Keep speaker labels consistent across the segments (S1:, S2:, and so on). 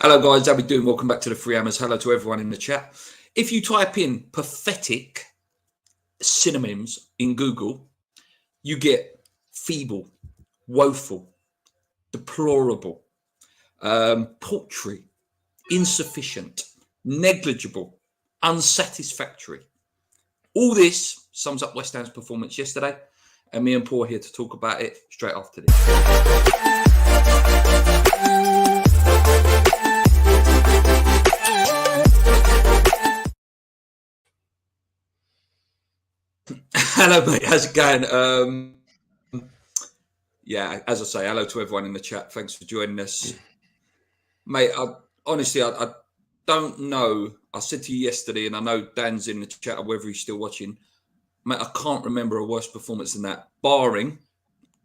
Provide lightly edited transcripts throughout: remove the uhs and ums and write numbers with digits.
S1: Hello guys, how we doing? Welcome back to the Free Hammers. Hello to everyone in the chat. If you type in pathetic synonyms in Google, you get feeble, woeful, deplorable, paltry, insufficient, negligible, unsatisfactory. All this sums up West Ham's performance yesterday, and me and Paul are here to talk about it straight after this. Hello, mate. How's it going? Yeah, as I say, hello to everyone in the chat. Thanks for joining us. Mate, honestly, I don't know. I said to you yesterday, and I know Dan's in the chat, whether he's still watching. Mate, I can't remember a worse performance than that, barring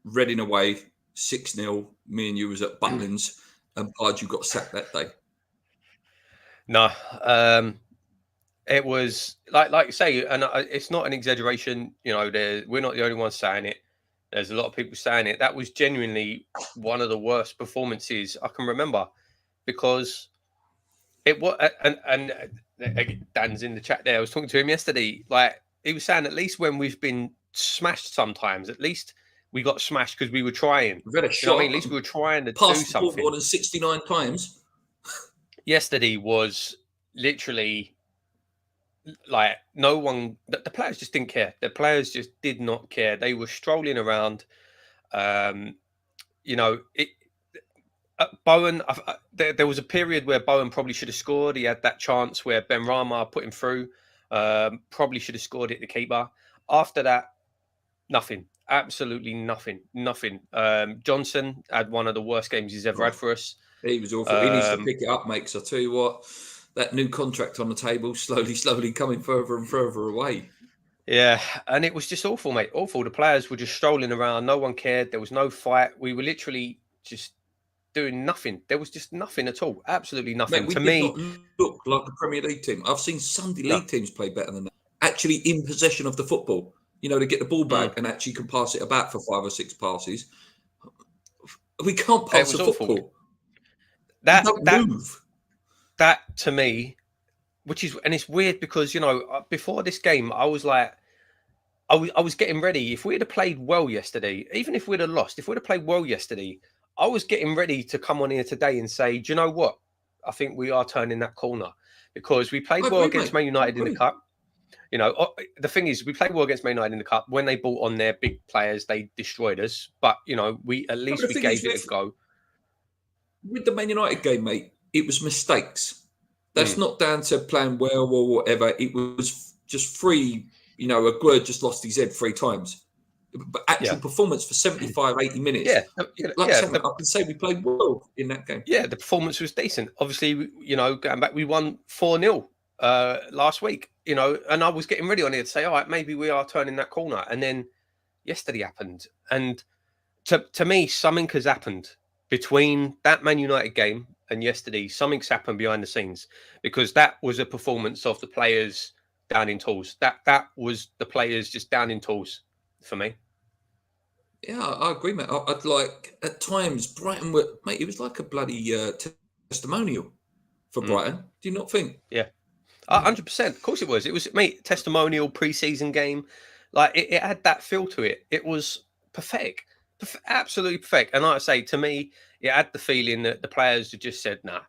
S1: Reading away, 6-0. Me and you was at Butlins, and Pardew got sacked that day.
S2: No, it was like you say, and it's not an exaggeration. You know, we're not the only ones saying it. There's a lot of people saying it. That was genuinely one of the worst performances I can remember, because it was. And Dan's in the chat there. I was talking to him yesterday. Like, he was saying, at least when we've been smashed, sometimes at least we got smashed because we were trying.
S1: We've had a shot.
S2: I mean, at least we were trying to do something.
S1: More than 69 times.
S2: Yesterday was literally like no one. The players just didn't care. The players just did not care. They were strolling around. You know, Bowen. There was a period where Bowen probably should have scored. He had that chance where Ben Rama put him through. Probably should have scored it, the keeper. After that, nothing. Absolutely nothing. Nothing. Johnson had one of the worst games he's ever had for us.
S1: He was awful. He needs to pick it up, mate. Because I tell you what, that new contract on the table, slowly coming further and further away.
S2: Yeah, and it was just awful, mate. Awful. The players were just strolling around. No one cared. There was no fight. We were literally just doing nothing. There was just nothing at all. Absolutely nothing.
S1: Mate, we did not look like a Premier League team. I've seen Sunday League teams play better than that. Actually in possession of the football. You know, to get the ball back and actually can pass it about for 5 or 6 passes. We can't pass the football.
S2: That to me, which is, and it's weird because, you know, before this game, I was like, I was getting ready. If we'd have played well yesterday, even if we'd have lost, if we'd have played well yesterday, I was getting ready to come on here today and say, do you know what? I think we are turning that corner, because we played well against Man United in the Cup. You know, the thing is, we played well against Man United in the Cup. When they brought on their big players, they destroyed us. But, you know, we gave it a go.
S1: With the Man United game, mate, it was mistakes. That's not down to playing well or whatever. It was just free. You know, Aguerd just lost his head 3 times. But actual performance for 75, 80 minutes. I can say we played well in that game.
S2: Yeah, the performance was decent. Obviously, you know, going back, we won 4-0 last week. You know, and I was getting ready on here to say, all right, maybe we are turning that corner. And then yesterday happened. And to me, something has happened between that Man United game and yesterday. Something's happened behind the scenes, because that was a performance of the players down in tools. That was the players just down in tools for me.
S1: Yeah, I agree, mate. I'd like, at times, Brighton were, mate, it was like a bloody testimonial for Brighton. Do you not think?
S2: Yeah. 100%. Of course it was. It was, mate, testimonial pre-season game. Like, it had that feel to it. It was pathetic. Absolutely pathetic. And like I say, to me, it had the feeling that the players had just said, nah,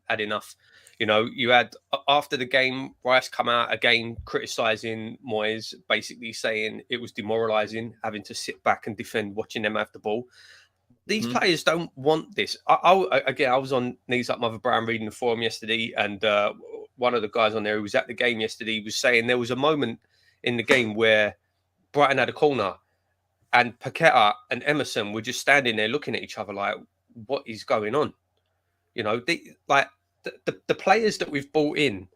S2: had enough. You know, you had, after the game, Rice come out again criticising Moyes, basically saying it was demoralising, having to sit back and defend, watching them have the ball. These players don't want this. I was on Knees Up Mother Brown reading the forum yesterday, and one of the guys on there who was at the game yesterday was saying there was a moment in the game where Brighton had a corner and Paqueta and Emerson were just standing there looking at each other like, what is going on? You know, the players that we've brought in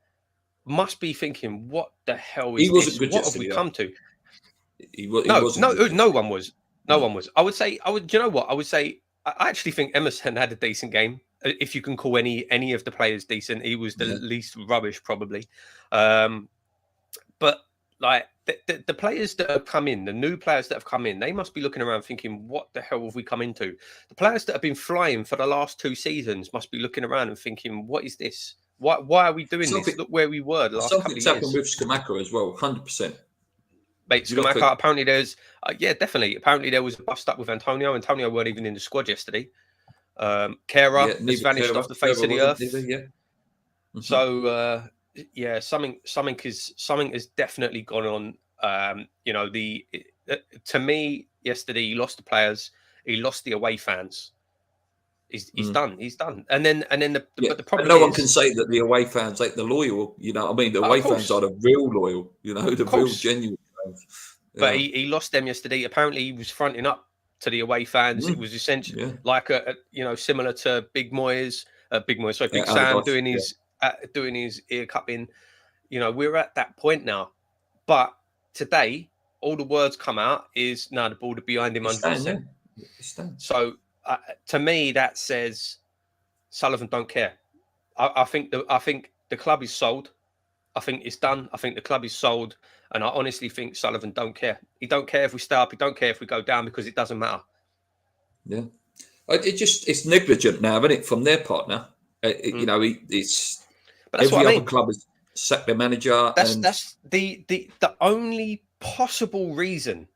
S2: must be thinking, what the hell is this? What have we come to? No one was. No one was. I would say, do you know what? I would say, I actually think Emerson had a decent game. If you can call any of the players decent, he was the least rubbish, probably. But like the players that have come in, the new players that have come in, they must be looking around thinking, what the hell have we come into? The players that have been flying for the last 2 seasons must be looking around and thinking, what is this? Why are we doing this? Look where we were the last couple of years.
S1: Something's happened with Skamaka as well, 100%.
S2: Mate, Skamaka, apparently there's... yeah, definitely. Apparently there was a bust up with Antonio. Antonio weren't even in the squad yesterday. Kera has vanished off the face of the earth. So, yeah, something has definitely gone on. You know, to me, yesterday, he lost the players. He lost the away fans. He's done. He's done. And then but the problem
S1: no one can say that the away fans ain't the loyal. You know, I mean, the away fans are the real loyal. You know, the real genuine fans. Yeah.
S2: But he lost them yesterday. Apparently, he was fronting up to the away fans. It was essentially like similar to Big Sam doing his ear cupping. You know, we're at that point now. But today, all the words come out is the ball to behind him 100%. So to me, that says Sullivan don't care. I think the club is sold. I think it's done. I think the club is sold. And I honestly think Sullivan don't care. He don't care if we stay up. He don't care if we go down because it doesn't matter.
S1: Yeah. It's negligent now, isn't it, from their partner? You know, it's...
S2: But that's
S1: every
S2: what I
S1: other
S2: mean.
S1: club has sacked their manager.
S2: That's the only possible reason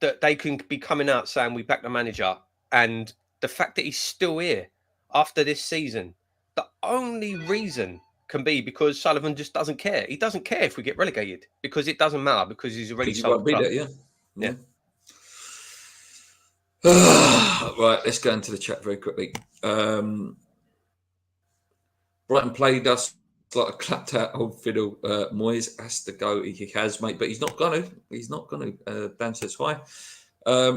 S2: that they can be coming out saying we back the manager, and the fact that he's still here after this season. The only reason can be because Sullivan just doesn't care. He doesn't care if we get relegated because it doesn't matter because he's already sold the club. Yeah.
S1: Right, let's go into the chat very quickly. Brighton played us like a clapped out old fiddle. Moyes has to go. He has, mate, but he's not going to. He's not going to. Dan says hi.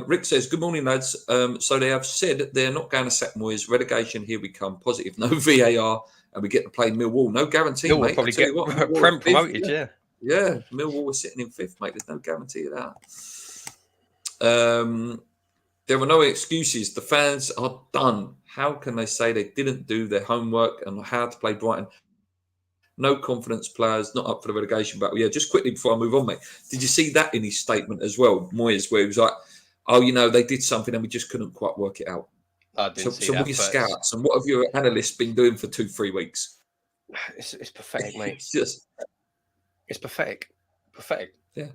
S1: Rick says, good morning, lads. So they have said they're not going to sack Moyes. Relegation, here we come. Positive, no VAR, and we get to play Millwall. No guarantee,
S2: Millwall
S1: mate.
S2: Probably get Prem promoted,
S1: Yeah, Millwall was sitting in 5th, mate. There's no guarantee of that. There were no excuses. The fans are done. How can they say they didn't do their homework and how to play Brighton? No confidence, players, not up for the relegation battle. Yeah, just quickly before I move on, mate. Did you see that in his statement as well, Moyes, where he was like, oh, you know, they did something and we just couldn't quite work it out.
S2: I didn't see that.
S1: So what are your scouts and what have your analysts been doing for 2-3 weeks?
S2: It's pathetic, mate.
S1: It's
S2: pathetic. Pathetic.
S1: Yeah.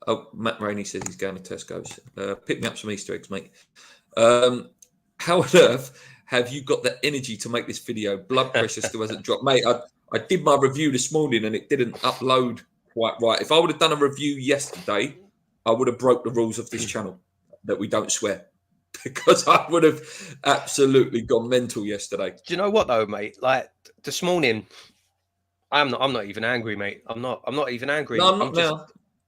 S1: Oh, Matt Rainey says he's going to Tesco's. Pick me up some Easter eggs, mate. How on earth have you got the energy to make this video? Blood pressure still hasn't dropped. Mate, I did my review this morning and it didn't upload quite right. If I would have done a review yesterday, I would have broke the rules of this channel that we don't swear. Because I would have absolutely gone mental yesterday.
S2: Do you know what though, mate? Like this morning, I'm not even angry, mate. I'm not even angry.
S1: No, I'm not now.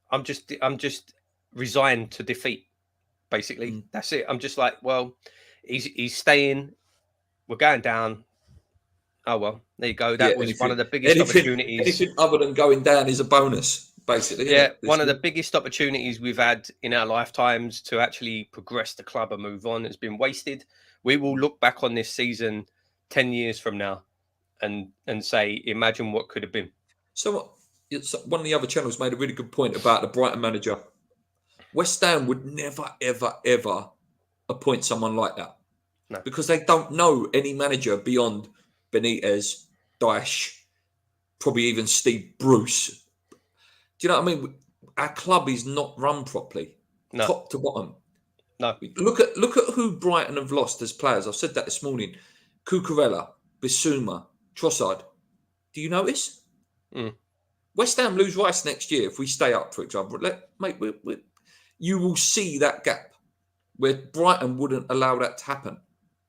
S2: I'm just resigned to defeat, basically. That's it. I'm just like, well, he's staying. We're going down. Oh well, there you go. That was one of the biggest opportunities.
S1: Anything other than going down is a bonus, basically.
S2: Yeah, one of the biggest opportunities we've had in our lifetimes to actually progress the club and move on has been wasted. We will look back on this season 10 years from now and say, imagine what could have been.
S1: So one of the other channels made a really good point about the Brighton manager. West Ham would never, ever, ever appoint someone like that.
S2: No.
S1: Because they don't know any manager beyond Benitez, Dyche, probably even Steve Bruce. Do you know what I mean? Our club is not run properly, top to bottom.
S2: No.
S1: Look at who Brighton have lost as players. I've said that this morning. Cucurella, Bissouma, Trossard. Do you notice? West Ham lose Rice next year if we stay up, for example. You will see that gap where Brighton wouldn't allow that to happen.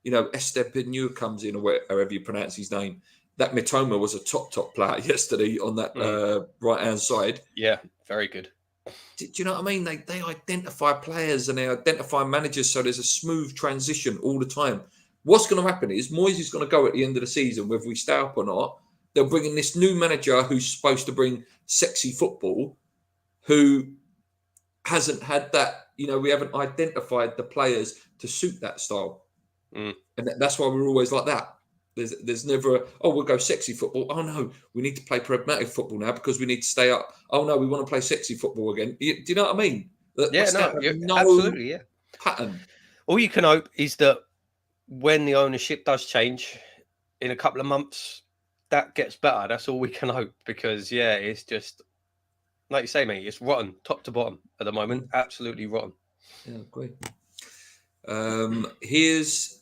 S1: You know, Estepineux comes in, or however you pronounce his name. That Mitoma was a top player yesterday on that right-hand side.
S2: Yeah, very good.
S1: Do you know what I mean? They identify players and they identify managers so there's a smooth transition all the time. What's going to happen is Moyes is going to go at the end of the season, whether we stay up or not. They'll bring in this new manager who's supposed to bring sexy football, who hasn't had that, you know, we haven't identified the players to suit that style. And that's why we're always like that. There's never we'll go sexy football. Oh no, we need to play pragmatic football now because we need to stay up. Oh no, we want to play sexy football again. Do you know what I mean?
S2: Yeah, no,
S1: No
S2: absolutely, yeah.
S1: pattern.
S2: All you can hope is that when the ownership does change in a couple of months, that gets better. That's all we can hope, because it's just like you say, mate. It's rotten, top to bottom at the moment. Absolutely rotten.
S1: Yeah, great. He's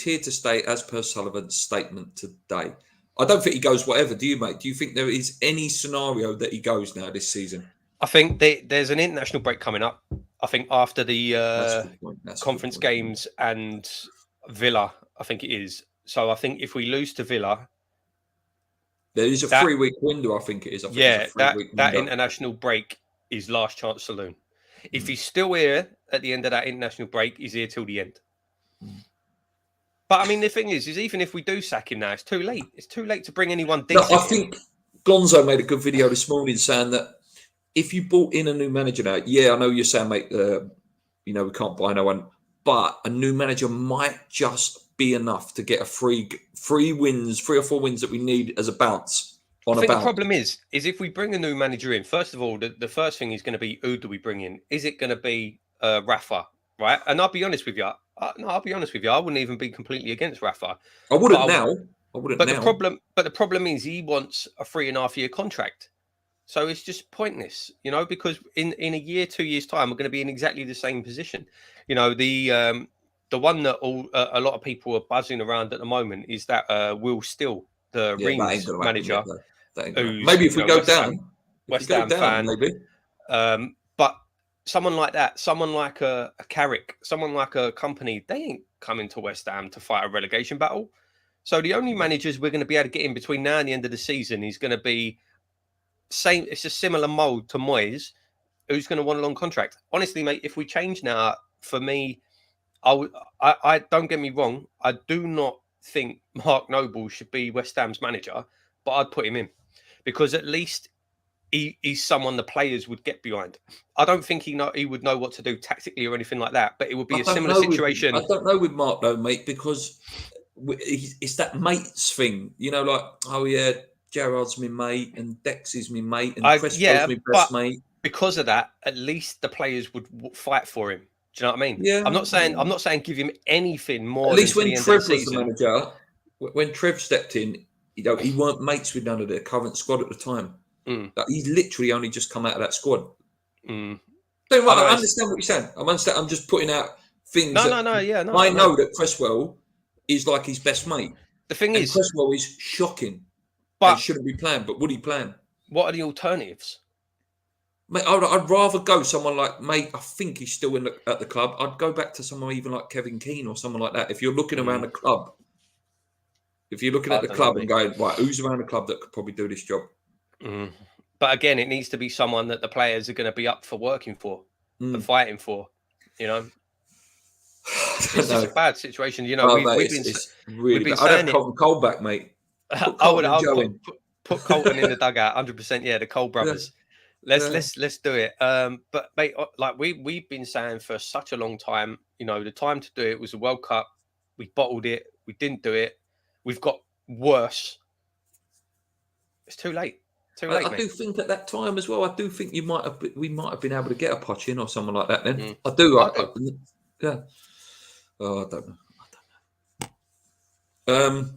S1: here to stay, as per Sullivan's statement today. I don't think he goes whatever. Do you, mate? Do you think there is any scenario that he goes now this season?
S2: I think there's an international break coming up. I think after the conference games and Villa, I think it is. So I think if we lose to Villa,
S1: there is a 3-week window. I think it is.
S2: That international break is last chance saloon. If he's still here at the end of that international break, he's here till the end. But I mean, the thing is even if we do sack him now, it's too late. It's too late to bring anyone decent.
S1: No, I think Gonzo made a good video this morning saying that if you brought in a new manager now, I know you're saying, mate, we can't buy no one, but a new manager might just be enough to get a 3 or 4 wins that we need as a bounce. I think
S2: the problem is if we bring a new manager in, first of all, the first thing is going to be, who do we bring in? Is it going to be Rafa, right? And I'll be honest with you. I wouldn't even be completely against Rafa.
S1: I wouldn't now.
S2: The problem is he wants a 3.5-year contract. So it's just pointless, because in a year, 2 years' time, we're going to be in exactly the same position. The one that a lot of people are buzzing around at the moment is that Will Still, the Reims manager.
S1: Maybe if we go down.
S2: West Ham fan.
S1: Maybe.
S2: But someone like that, someone like a Carrick, someone like a company, they ain't coming to West Ham to fight a relegation battle. So the only managers we're going to be able to get in between now and the end of the season is going to be same. It's a similar mold to Moyes, who's going to want a long contract. Honestly, mate, if we change now, for me, I don't get me wrong, I do not think Mark Noble should be West Ham's manager, but I'd put him in because at least he's someone the players would get behind. I don't think he would know what to do tactically or anything like that, but it would be a similar situation.
S1: I don't know with Mark though, mate, because it's that mates thing, like, oh yeah, Gerrard's my mate and Dex is my mate and Cresswell's my best mate.
S2: Because of that, at least the players would fight for him. Do you know what I mean?
S1: Yeah.
S2: I'm not saying give him anything more.
S1: At least
S2: when
S1: Trev was the manager, when Trev stepped in, he weren't mates with none of the current squad at the time. Like, he's literally only just come out of that squad. I understand what you're saying. I'm just putting out things. I know that Cresswell is like his best mate.
S2: The thing is,
S1: Cresswell is shocking. But he shouldn't be playing. But would he play?
S2: What are the alternatives?
S1: Mate, I'd rather go someone like, mate, I think he's still at the club. I'd go back to someone even like Kevin Keane or someone like that. If you're looking around the club, if you're looking at the club and going, right, who's around the club that could probably do this job?
S2: But again, it needs to be someone that the players are going to be up for working for and fighting for. It's just a bad situation. We've been
S1: I'd have Colton Cole back, mate.
S2: I would put Colton in the dugout, 100%. Yeah, the Cole brothers. Yeah. Let's do it. But mate, like we've been saying for such a long time, the time to do it was the World Cup. We bottled it. We didn't do it. We've got worse. It's too late.
S1: I do think at that time as well. I do think we might have been able to get a Poch in or someone like that. Then I do. Yeah. Oh, I don't know.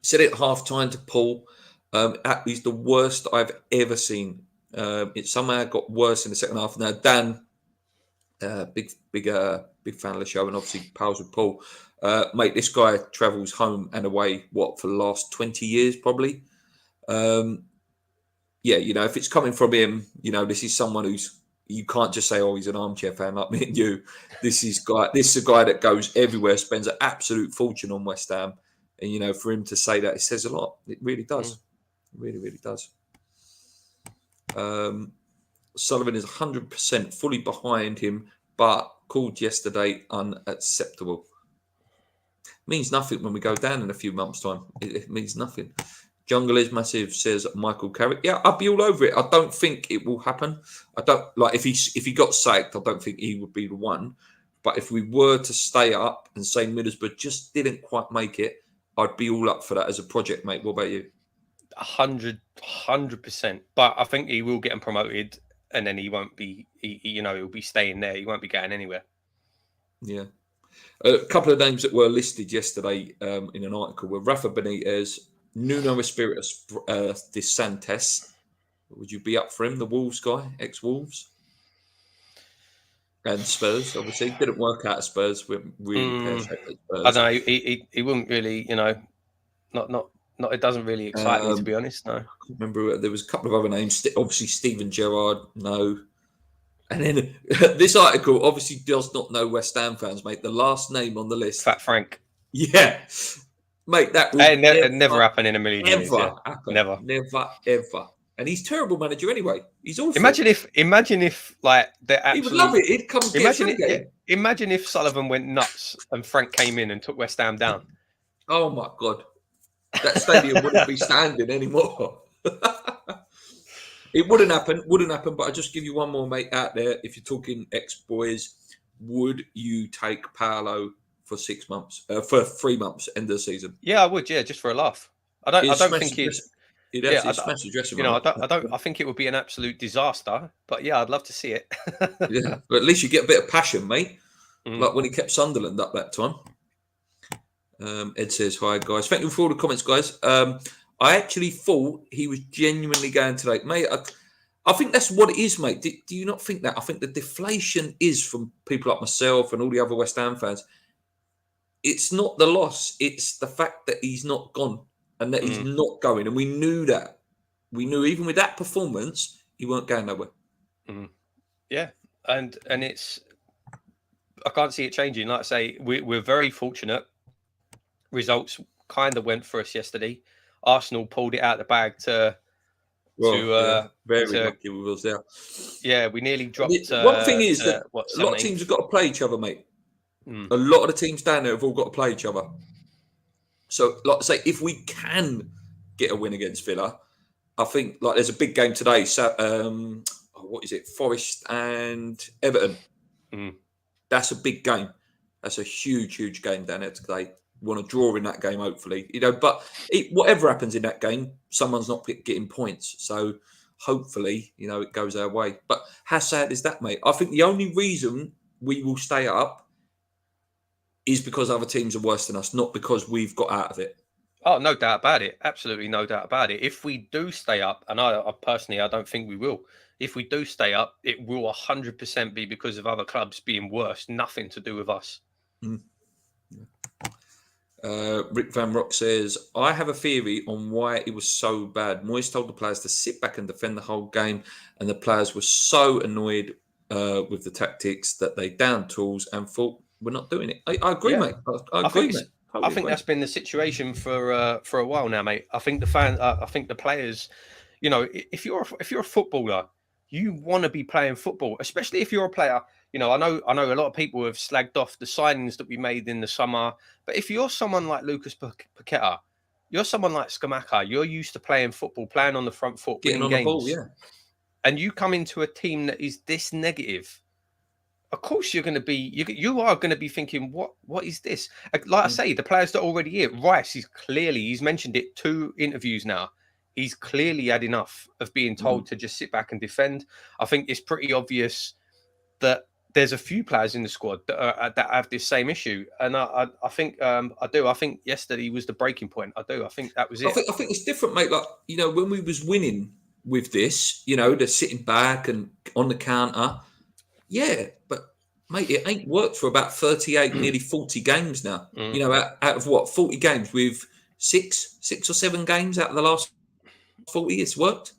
S1: Said it at half time to Paul. That is the worst I've ever seen. It somehow got worse in the second half. Now Dan, big fan of the show, and obviously pals with Paul. Mate, this guy travels home and away for the last 20 years probably. If it's coming from him, this is someone who's, you can't just say, oh, he's an armchair fan like me and you. This is a guy that goes everywhere, spends an absolute fortune on West Ham. And, for him to say that, it says a lot. It really does. It really, really does. Sullivan is 100% fully behind him, but called yesterday unacceptable. Means nothing when we go down in a few months' time. It means nothing. Jungle is massive, says Michael Carrick. Yeah, I'd be all over it. I don't think it will happen. I don't like if he got sacked. I don't think he would be the one. But if we were to stay up and say Middlesbrough just didn't quite make it, I'd be all up for that as a project, mate. What about you?
S2: 100%. But I think he will get him promoted, and then he won't be. He'll be staying there. He won't be going anywhere.
S1: Yeah. A couple of names that were listed yesterday in an article were Rafa Benitez, Nuno Espirito Santos. Would you be up for him? The Wolves guy, ex-Wolves. And Spurs, obviously. Didn't work out at Spurs. We're really pear-shaped at Spurs.
S2: I don't know. He wouldn't really, not. It doesn't really excite me, to be honest. No.
S1: I can't remember. There was a couple of other names. Obviously, Steven Gerrard, no. And then this article obviously does not know West Ham fans, mate. The last name on the list.
S2: Fat Frank.
S1: Yeah. Mate, that would
S2: never happen in a million years. Never.
S1: Never, ever. And he's a terrible manager anyway. He's awful.
S2: Imagine if like the actual.
S1: He would love it. He'd come get
S2: Imagine if Sullivan went nuts and Frank came in and took West Ham down.
S1: Oh my God. That stadium wouldn't be standing anymore. It wouldn't happen, but I'll just give you one more, mate, out there. If you're talking ex-boys, would you take Paolo for 6 months, for 3 months, end of the season?
S2: Yeah, I would, just for a laugh. I don't think he'd
S1: smash the dressing room.
S2: I think it would be an absolute disaster, but yeah, I'd love to see it.
S1: Yeah, but at least you get a bit of passion, mate. Like when he kept Sunderland up that time. Ed says, hi, guys. Thank you for all the comments, guys. I actually thought he was genuinely going to mate. I think that's what it is, mate. Do you not think that? I think the deflation is from people like myself and all the other West Ham fans. It's not the loss. It's the fact that he's not gone and that he's not going. And we knew that. We knew even with that performance, he weren't going nowhere.
S2: Yeah. And it's, I can't see it changing. Like I say, we're very fortunate. Results kind of went for us yesterday. Arsenal pulled it out of the bag
S1: very lucky we was there.
S2: Yeah, we nearly dropped.
S1: One thing is that a lot of teams have got to play each other, mate. A lot of the teams down there have all got to play each other. So, like I say, if we can get a win against Villa, I think there's a big game today. So, what is it? Forest and Everton. That's a big game. That's a huge game down there today. Want to draw in that game, hopefully, but whatever happens in that game, someone's not getting points, so hopefully it goes our way. But how sad is that, mate? I think the only reason we will stay up is because other teams are worse than us, not because we've got out of it.
S2: Oh, no doubt about it. Absolutely no doubt about it. If we do stay up, and I personally, I don't think we will. If we do stay up, it will 100% be because of other clubs being worse. Nothing to do with us.
S1: Rick Van Rock says, I have a theory on why it was so bad. Moyes told the players to sit back and defend the whole game, and the players were so annoyed with the tactics that they downed tools and thought, we're not doing it. I agree, mate. I agree, mate.
S2: I think that's been the situation for a while now, mate. I think the players, if you're a footballer, you want to be playing football, especially if you're a player. I know a lot of people have slagged off the signings that we made in the summer, but if you're someone like Lucas Paqueta, you're someone like Scamacca, you're used to playing football, playing on the front foot,
S1: getting on
S2: games,
S1: the ball, yeah.
S2: And you come into a team that is this negative. Of course, you're going to be. You are going to be thinking, what is this? Like I say, the players that are already here. Rice he's mentioned it 2 interviews now. He's clearly had enough of being told to just sit back and defend. I think it's pretty obvious that there's a few players in the squad that have this same issue, and I think I do. I think yesterday was the breaking point. I do. I think that was it.
S1: I think it's different, mate. Like when we was winning with this, they're sitting back and on the counter. Yeah, but mate, it ain't worked for about 38, nearly 40 games now. Out of what 40 games, with six or 7 games out of the last 40, it's worked.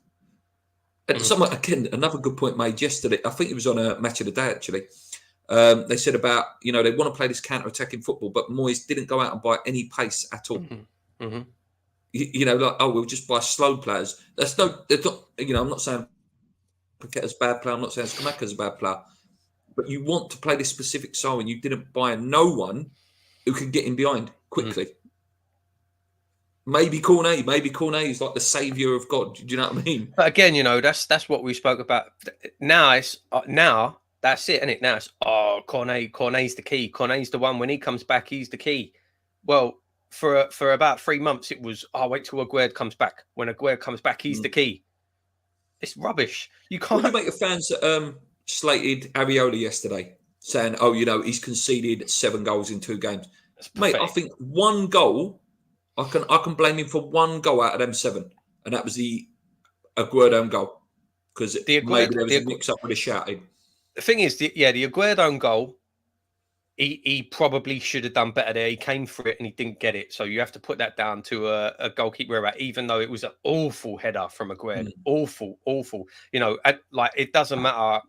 S1: And another good point made yesterday. I think it was on a Match of the Day, actually. They said about, they want to play this counter-attacking football, but Moyes didn't go out and buy any pace at all. We'll just buy slow players. They're not, I'm not saying Paqueta's a bad player. I'm not saying Scamacca's a bad player. But you want to play this specific style, and you didn't buy no one who can get in behind quickly. Maybe Cornet is like the saviour of God. Do you know what I mean?
S2: But again, that's what we spoke about. Now that's it, isn't it? Now it's Cornet's the key. Cornet's the one. When he comes back, he's the key. Well, for about 3 months, it was, wait till Aguerd comes back. When Aguerd comes back, he's the key. It's rubbish. You can't.
S1: What do you make of fans that slated Areola yesterday, saying, "Oh, he's conceded 7 goals in 2 games." Mate, I think 1 goal, I can blame him for 1 goal out of them 7, and that was the Aguerd own goal, because maybe there was a mix-up with the shouting.
S2: The thing is, the Aguerd own goal, he probably should have done better there. He came for it and he didn't get it. So you have to put that down to a goalkeeper error, even though it was an awful header from Aguerd. Awful. It doesn't matter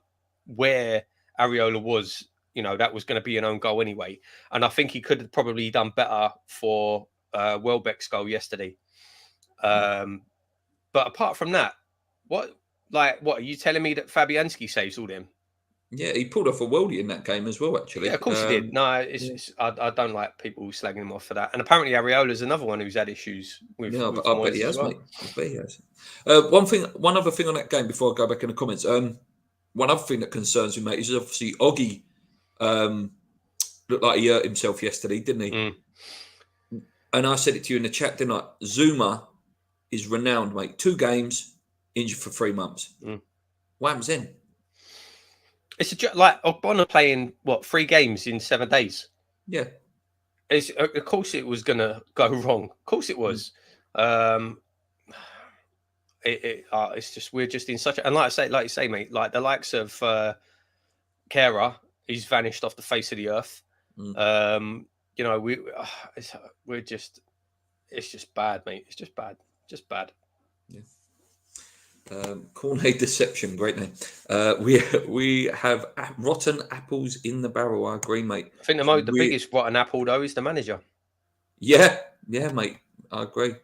S2: where Areola was, that was going to be an own goal anyway. And I think he could have probably done better for Welbeck's goal yesterday. But apart from that, what are you telling me that Fabianski saves all them?
S1: Yeah, he pulled off a worldie in that game as well, actually.
S2: Yeah, of course he did. No, I don't like people slagging him off for that. And apparently Areola's another one who's had issues with.
S1: Yeah,
S2: with
S1: I bet he has, mate. I bet he has. One other thing on that game before I go back in the comments. One other thing that concerns me, mate, is obviously Oggy looked like he hurt himself yesterday, didn't he? And I said it to you in the chat, didn't I? Zuma is renowned, mate. 2 games, injured for 3 months. What happens then?
S2: It's like Ogbonna playing 3 games in 7 days.
S1: Yeah,
S2: of course it was gonna go wrong. Of course it was. It's just we're just in such a, and like you say, mate, like the likes of Kera, he's vanished off the face of the earth. We're just, it's just bad, mate. It's just bad,
S1: Yeah. Cornet Deception, great name. We have rotten apples in the barrel. I agree, mate.
S2: I think the biggest rotten apple though is the manager.
S1: Yeah, mate. I agree.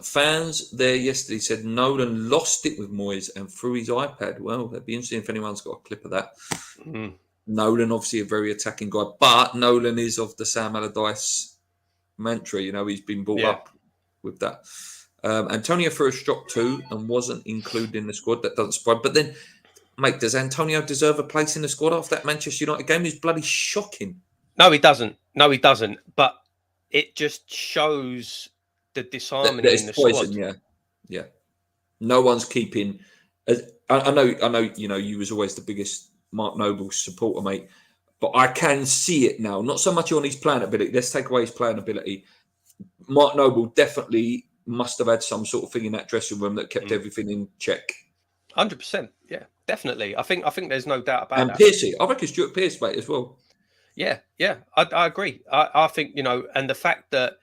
S1: Fans there yesterday said Nolan lost it with Moyes and threw his iPad. Well, that'd be interesting if anyone's got a clip of that. Nolan, obviously a very attacking guy, but Nolan is of the Sam Allardyce mantra. He's been brought up with that. Antonio threw a strop too and wasn't included in the squad. That doesn't surprise. But then, mate, does Antonio deserve a place in the squad after that Manchester United game? It's bloody shocking.
S2: No, he doesn't. But it just shows the disharmony in the squad.
S1: Yeah. No one's keeping. I know. You was always the biggest Mark Noble supporter, mate. But I can see it now. Not so much on his playing ability. Let's take away his playing ability. Mark Noble definitely must have had some sort of thing in that dressing room that kept everything in check.
S2: 100%. Yeah, definitely. I think there's no doubt about that.
S1: And Pearcey, I reckon Stuart Pearce, mate, as well.
S2: Yeah, I agree. I think, and the fact that,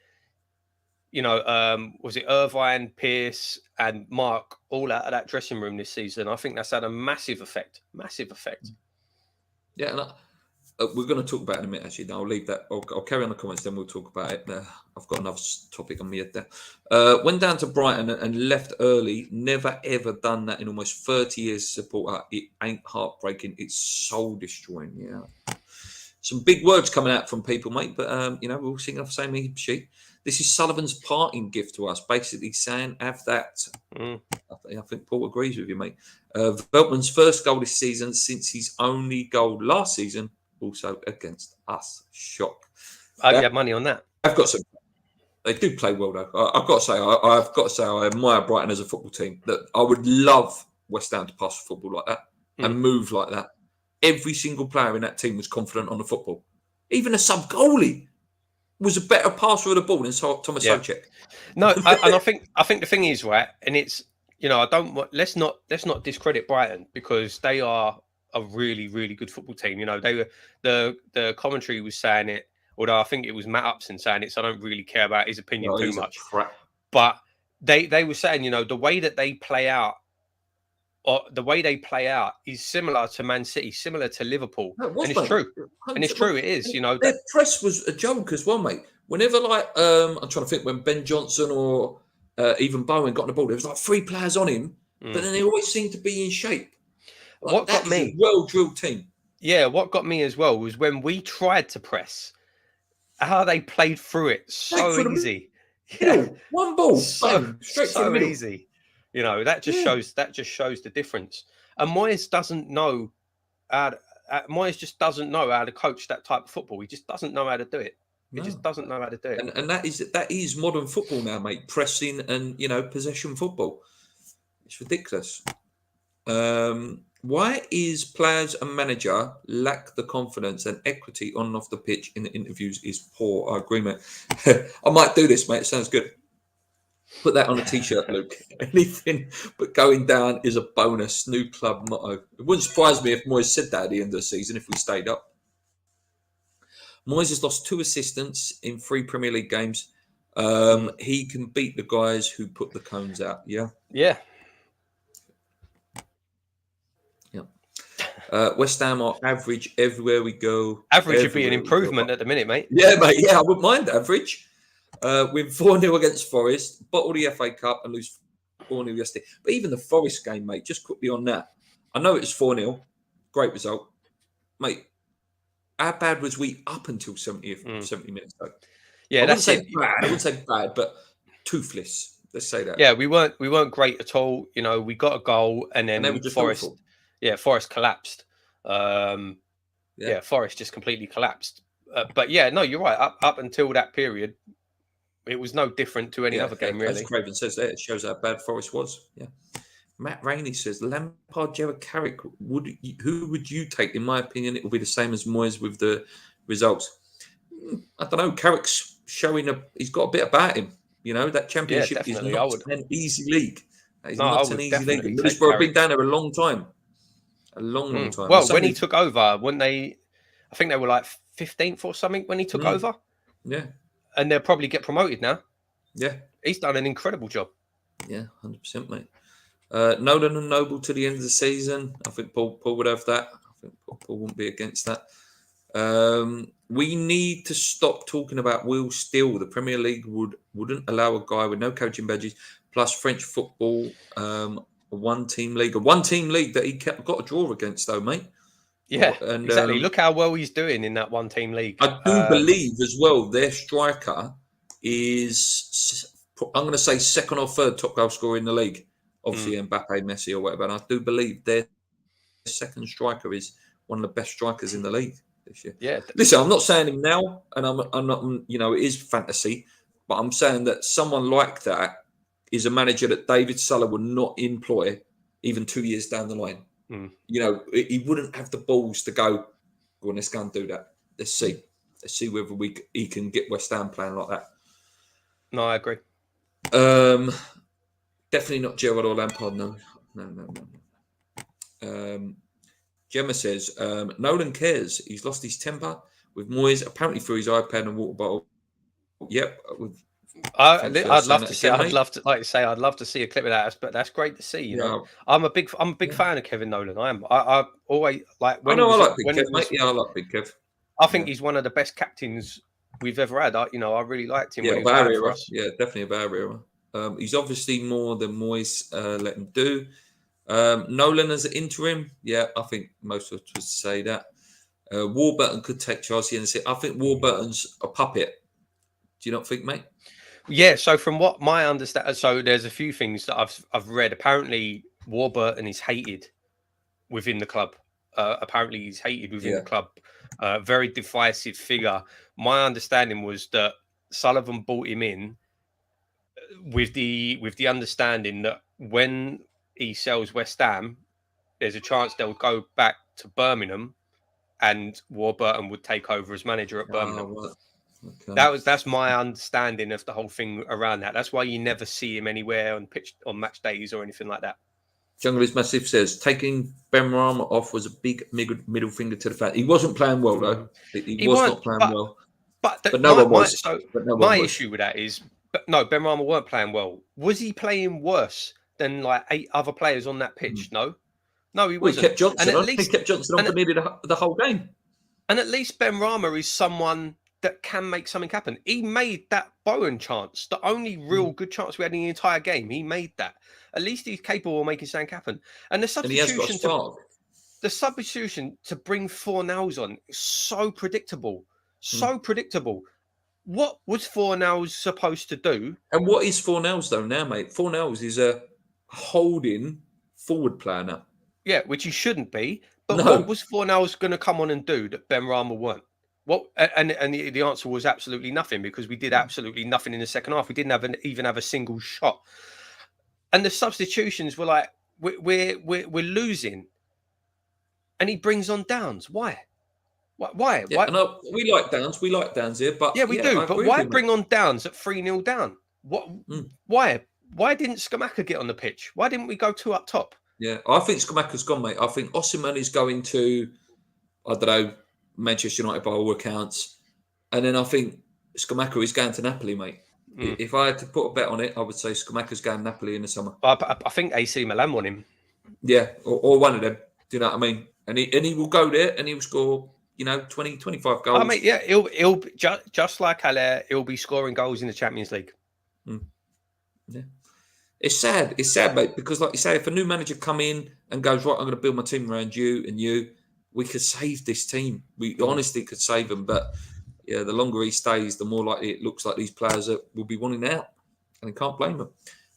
S2: was it Irvine, Pearce, and Mark all out of that dressing room this season? I think that's had a massive effect.
S1: Yeah, and we're going to talk about it in a minute, actually. No, I'll leave that. I'll carry on the comments, then we'll talk about it. I've got another topic on my head there. Went down to Brighton and left early. Never, ever done that in almost 30 years as a supporter. It ain't heartbreaking. It's soul-destroying, yeah. Some big words coming out from people, mate, but, we're all singing off the same heap sheet. This is Sullivan's parting gift to us, basically saying, have that. I think Paul agrees with you, mate. Veltman's first goal this season since his only goal last season, also against us. Shock.
S2: I have money on that.
S1: I've got some. They do play well, though. I've got to say, I admire Brighton as a football team. That I would love West Ham to pass football like that and move like that. Every single player in that team was confident on the football. Even a sub goalie was a better passer of the ball than Thomas Souček.
S2: No, and I think the thing is, right, and it's let's not discredit Brighton because they are a really, really good football team. They were the commentary was saying it, although I think it was Matt Upson saying it, so I don't really care about his opinion too much. But they were saying, the way that they play out, or the way they play out is similar to Man City, similar to Liverpool. And it's true. And it's true, it is,
S1: Their press was a joke as well, mate. Whenever, I'm trying to think when Ben Johnson or even Bowen got on the ball, there was like 3 players on him, but then they always seemed to be in shape.
S2: What got me?
S1: A well-drilled team.
S2: Yeah, what got me as well was when we tried to press, how they played through it so easy.
S1: Yeah, one ball, straight to the middle.
S2: Easy. That just shows the difference. And Moyes doesn't know Moyes just doesn't know how to coach that type of football. He just doesn't know how to do it. He just doesn't know how to do it.
S1: And that is modern football now, mate. Pressing and possession football. It's ridiculous. Why is players and manager lack the confidence and equity on and off the pitch in the interviews is poor? I agree, mate. I might do this, mate. It sounds good. Put that on a t-shirt, Luke. Anything but going down is a bonus. New club motto. It wouldn't surprise me if Moyes said that at the end of the season if we stayed up. Moyes has lost 2 assistants in 3 Premier League games. He can beat the guys who put the cones out. Yeah.
S2: Yeah.
S1: West Ham are average everywhere we go.
S2: Average would be an improvement at the minute, mate.
S1: Yeah, mate. Yeah, I wouldn't mind average. Win 4-0 against Forest, bottle the FA Cup and lose 4-0 yesterday. But even the Forest game, mate, just quickly on that. I know it was 4-0. Great result. Mate, how bad was we up until 70 minutes, though?
S2: Yeah,
S1: I wouldn't say bad, but toothless. Let's say that.
S2: Yeah, we weren't great at all. We got a goal and then Forest.
S1: Awful.
S2: Yeah, Forest collapsed. Forest just completely collapsed. But yeah, no, you're right. Up until that period, it was no different to any other game, really.
S1: As Craven says there, it shows how bad Forest was. Yeah. Matt Rainey says, Lampard, Gerrard, Carrick, who would you take? In my opinion, it will be the same as Moyes with the results. I don't know. Carrick's showing he's got a bit about him. That Championship is not an easy league. It's not an easy league. Middlesbrough have been down there a long time. A long time.
S2: Well, when he took over, I think they were like 15th or something when he took over.
S1: Yeah.
S2: And they'll probably get promoted now.
S1: Yeah.
S2: He's done an incredible job.
S1: Yeah, 100%, mate. Nolan and Noble to the end of the season. I think Paul would have that. I think Paul wouldn't be against that. We need to stop talking about Will Steele. The Premier League wouldn't allow a guy with no coaching badges, plus French football, a one-team league that he got a draw against, though, mate.
S2: Yeah, and, exactly. Look how well he's doing in that one-team league.
S1: I do believe as well their striker is, I'm going to say, second or third top goal scorer in the league. Obviously, Mbappe, Messi, or whatever. And I do believe their second striker is one of the best strikers in the league this year.
S2: Yeah.
S1: Listen, I'm not saying him now, and I'm not. It is fantasy, but I'm saying that someone like that is a manager that David Suller would not employ even 2 years down the line. He wouldn't have the balls to go on, let's go and do that. Let's see whether he can get West Ham playing like that.
S2: No, I agree.
S1: Definitely not Gerrard or Lampard. No. Gemma says Nolan cares. He's lost his temper with Moyes, apparently through his iPad and water bottle. Yep.
S2: I'd love to see. I'd love to see a clip of that. But that's great to see. I'm a big fan of Kevin Nolan. I am. I always like.
S1: I like Big Kev, mate. Yeah, I like Big Kev.
S2: I think he's one of the best captains we've ever had. I really liked him.
S1: Yeah, Barrier. Yeah, definitely a Barrier. He's obviously more than Moyes let him do. Nolan as an interim, yeah, I think most of us would say that. Warburton could take Chelsea and say, I think Warburton's a puppet. Do you not think, mate?
S2: Yeah. So from what my understanding, so there's a few things that I've read. Apparently, Warburton is hated within the club. Apparently, he's hated within the club. Very divisive figure. My understanding was that Sullivan brought him in with the understanding that when he sells West Ham, there's a chance they'll go back to Birmingham, and Warburton would take over as manager at Birmingham.
S1: Right. Okay.
S2: That's my understanding of the whole thing around that. That's why you never see him anywhere on match days or anything like that.
S1: Jungle is Massive says taking Benrahma off was a big middle finger to the fans. He wasn't playing well though. He was not playing well.
S2: But
S1: no one was.
S2: My issue with that is, Benrahma weren't playing well. Was he playing worse than like 8 other players on that pitch? No, he wasn't.
S1: He kept Johnson on. He kept Johnson on for nearly the whole game.
S2: And at least Benrahma is someone that can make something happen. He made that Bowen chance, the only real good chance we had in the entire game. He made that. At least he's capable of making something happen. And the substitution to bring Fornals on is so predictable. So predictable. What was Fornals supposed to do?
S1: And what is Fornals though now, mate? Fornals is a holding forward player now.
S2: Yeah, which he shouldn't be. But what was Fornals going to come on and do that Benrahma weren't? What? And the answer was absolutely nothing, because we did absolutely nothing in the second half. We didn't even have a single shot. And the substitutions were like, we're losing, and he brings on Downs. Why? Why?
S1: Yeah, and we like Downs. We like Downs here, but
S2: Yeah, we do.
S1: I
S2: But
S1: agree
S2: why
S1: with you, mate.
S2: bring on Downs at 3-0 down? What? Why? Why didn't Scamacca get on the pitch? Why didn't we go 2 up top?
S1: Yeah, I think Scamacca's gone, mate. I think Osimhen is going to, I don't know, Manchester United by all accounts, and then I think Scamacca is going to Napoli, mate. If I had to put a bet on it, I would say Scamacca's going to Napoli in the summer.
S2: I think AC Milan want him.
S1: Yeah, or one of them. Do you know what I mean? And he will go there and he will score, 20, 25 goals.
S2: I mean, yeah, he'll just like Hollah, he'll be scoring goals in the Champions League.
S1: Yeah. It's sad. It's sad, mate, because like you say, if a new manager come in and goes, right, I'm going to build my team around you and you, we could save this team. We honestly could save them. But yeah, the longer he stays, the more likely it looks like these players will be wanting out. And I can't blame them.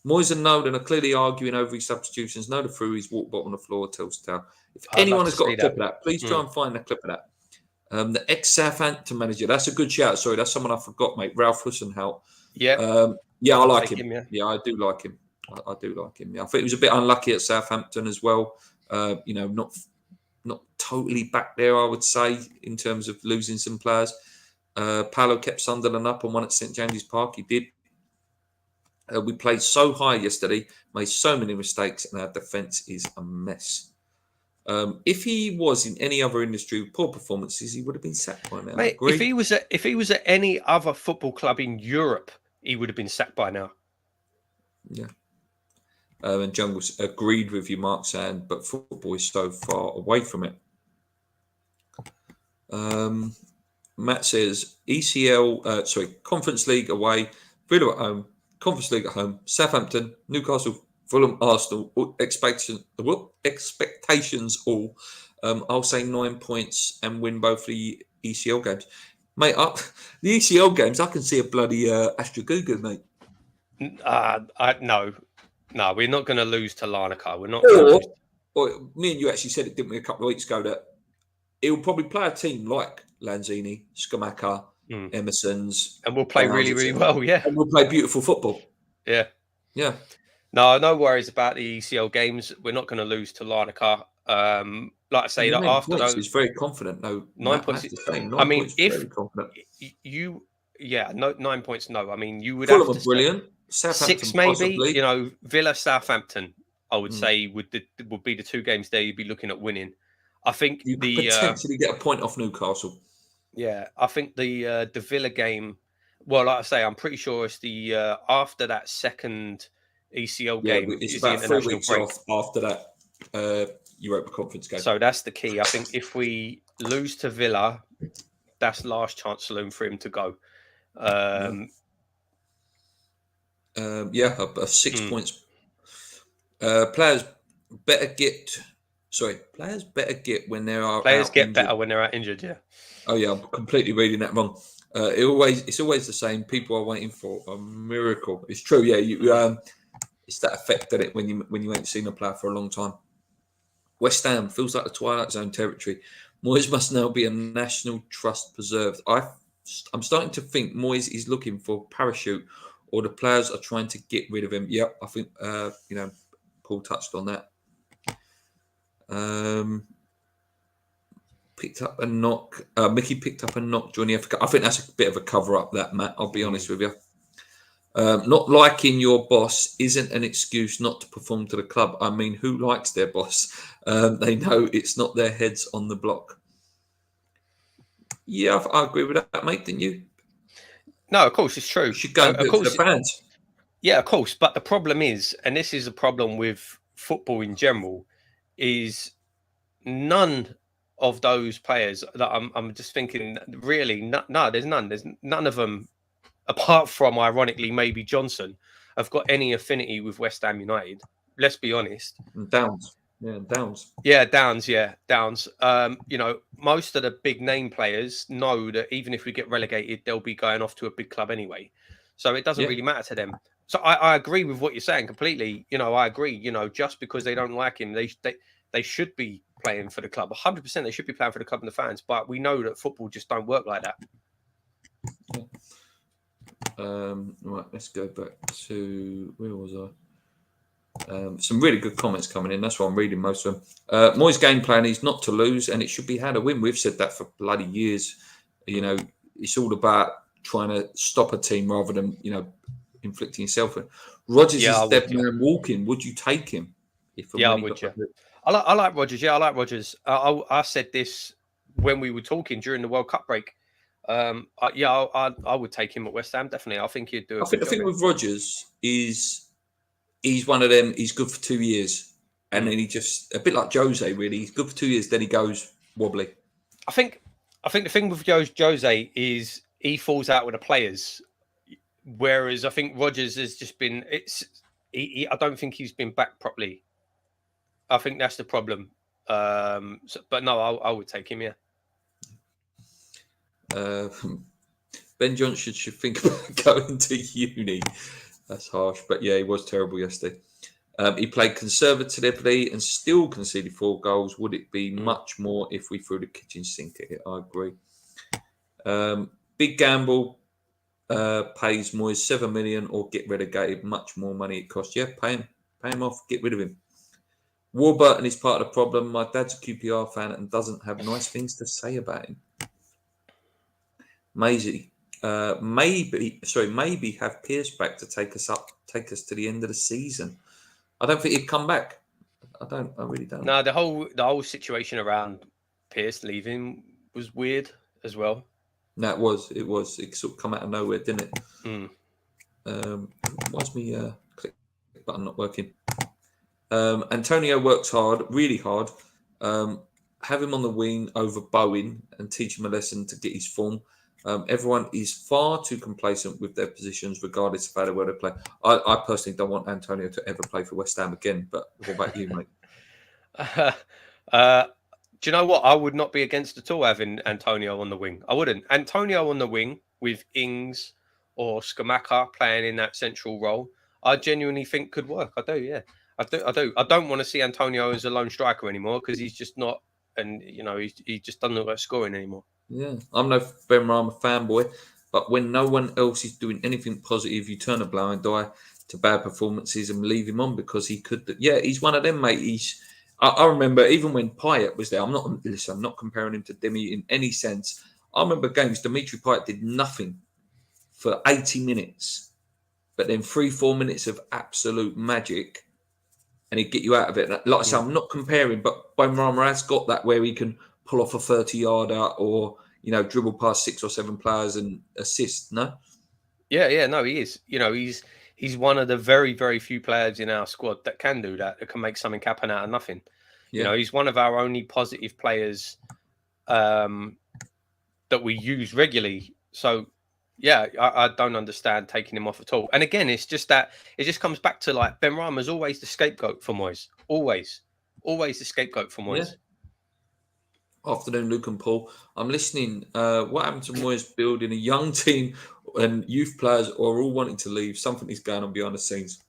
S1: Moyes and Nolan are clearly arguing over his substitutions. Nolan threw his walk bottom on the floor, tells tale. If anyone has got a clip of that, please try and find a clip of that. The ex-Southampton manager, that's a good shout. Sorry, that's someone I forgot, mate. Ralph Hussenhout.
S2: Yeah.
S1: Yeah, I like him. Yeah, I do like him. I do like him. Yeah, I think he was a bit unlucky at Southampton as well. Not totally back there, I would say, in terms of losing some players. Paolo kept Sunderland up and won at St James's Park. He did. We played so high yesterday, made so many mistakes, and our defence is a mess. If he was in any other industry with poor performances, he would have been sacked by now.
S2: Mate, if he was at any other football club in Europe, he would have been sacked by now.
S1: Yeah. And Jungles agreed with you, Mark, saying, but football is so far away from it. Matt says Conference League away, Villa at home, Conference League at home, Southampton, Newcastle, Fulham, Arsenal, expectations all. I'll say 9 points and win both the ECL games. Mate, the ECL games, I can see a bloody Astragugu, mate.
S2: No, we're not going to lose to Larnaca. We're not.
S1: Or me and you actually said it, didn't we, a couple of weeks ago, that he'll probably play a team like Lanzini, Scamacca, Emerson's.
S2: And we'll play really, really well, yeah.
S1: And we'll play beautiful football.
S2: Yeah.
S1: Yeah.
S2: No worries about the ECL games. We're not going to lose to Larnaca. Like I say, that after those,
S1: he's very confident. No,
S2: 9 points.
S1: I mean, if
S2: you, 9 points. No, I mean, you would
S1: Fulham
S2: have to
S1: brilliant.
S2: 6 maybe.
S1: Possibly.
S2: Villa, Southampton. I would say would be the 2 games there you'd be looking at winning. I think
S1: you could potentially get a point off Newcastle.
S2: Yeah, I think the Villa game. Well, like I say, I'm pretty sure it's the after that second ECL game.
S1: It's about 3 weeks off after that Europa Conference game.
S2: So that's the key. I think if we lose to Villa, that's last chance saloon for him to go.
S1: 6 points. Players better get when there are
S2: players get better when they're out injured. Yeah.
S1: Oh yeah, I'm completely reading that wrong. It's always the same. People are waiting for a miracle. It's true. Yeah, it's that effect that it when you ain't seen a player for a long time. West Ham feels like the Twilight Zone territory. Moyes must now be a national trust preserved. I'm starting to think Moyes is looking for parachute, or the players are trying to get rid of him. Yep, I think Paul touched on that. Picked up a knock. Mickey picked up a knock during the FA Cup. I think that's a bit of a cover up, that, Matt. I'll be honest with you. Not liking your boss isn't an excuse not to perform to the club. I mean, who likes their boss? They know it's not their heads on the block. Yeah, I agree with that, mate. Didn't you?
S2: No, of course, it's true.
S1: You should go and do it for the fans.
S2: Yeah, of course. But the problem is, and this is a problem with football in general, is none of those players that I'm just thinking, really, there's none. There's none of them, apart from, ironically, maybe Johnson, have got any affinity with West Ham United. Let's be honest.
S1: Downs.
S2: Most of the big name players know that even if we get relegated, they'll be going off to a big club anyway. So it doesn't really matter to them. So I agree with what you're saying completely. I agree. Just because they don't like him, they should be playing for the club. 100% they should be playing for the club and the fans, but we know that football just don't work like that.
S1: Right, let's go back to where was I? Some really good comments coming in. That's why I'm reading most of them. Moyes' game plan is not to lose, and it should be how to win. We've said that for bloody years. You know, it's all about trying to stop a team rather than, you know, inflicting yourself. Rodgers is dead man walking. Would you take him?
S2: I would. Yeah, I like Rodgers. Yeah, I like Rodgers. I said this when we were talking during the World Cup break. I would take him at West Ham. Definitely, I think he'd do.
S1: I think the thing with Rodgers is he's one of them. He's good for 2 years, and then he just a bit like Jose. Really, he's good for 2 years. Then he goes wobbly.
S2: I think the thing with Jose is he falls out with the players, whereas I think Rodgers has just been. I don't think he's been back properly. I think that's the problem. But no, I would take him. Yeah.
S1: Ben Johnson should think about going to uni. That's harsh, but yeah, he was terrible yesterday. He played conservatively and still conceded 4 goals. Would it be much more if we threw the kitchen sink at it? I agree. Big gamble pays Moyes 7 million or get relegated. Much more money it costs. Yeah, pay him off. Get rid of him. Warburton is part of the problem. My dad's a QPR fan and doesn't have nice things to say about him. Maybe have Pierce back to take us to the end of the season. I don't think he'd come back. I really don't.
S2: No, the whole situation around Pierce leaving was weird as well.
S1: No, it was. It sort of come out of nowhere, didn't it? Why's me click button not working? Antonio works hard, really hard. Have him on the wing over Bowen and teach him a lesson to get his form. Everyone is far too complacent with their positions, regardless of how they play. I personally don't want Antonio to ever play for West Ham again. But what about you, mate?
S2: Do you know what? I would not be against at all having Antonio on the wing. I wouldn't. Antonio on the wing with Ings or Skamaka playing in that central role, I genuinely think could work. I do, yeah. I do. I don't want to see Antonio as a lone striker anymore because he's just not, and you know, he just doesn't look like scoring anymore. Yeah,
S1: I'm no Benrahma fanboy, but when no one else is doing anything positive, you turn a blind eye to bad performances and leave him on because he could. Yeah, he's one of them, mate. I remember even when Payet was there. I'm not comparing him to Demi in any sense. I remember games Dimitri Payet did nothing for 80 minutes, but then 3-4 minutes of absolute magic, and he'd get you out of it. Like I say, I'm not comparing, but Benrahma has got that where he can pull off a 30-yarder or, you know, dribble past 6 or 7 players and assist, no?
S2: Yeah, no, he is. You know, he's one of the very, very few players in our squad that can do that can make something happen out of nothing. Yeah. You know, he's one of our only positive players that we use regularly. So, yeah, I don't understand taking him off at all. And again, it's just that it just comes back to like Benrahma's always the scapegoat for Moyes. Always the scapegoat for Moyes.
S1: Yeah. Afternoon, Luke and Paul. I'm listening. What happened to Moyes building a young team and youth players are all wanting to leave? Something is going on behind the scenes.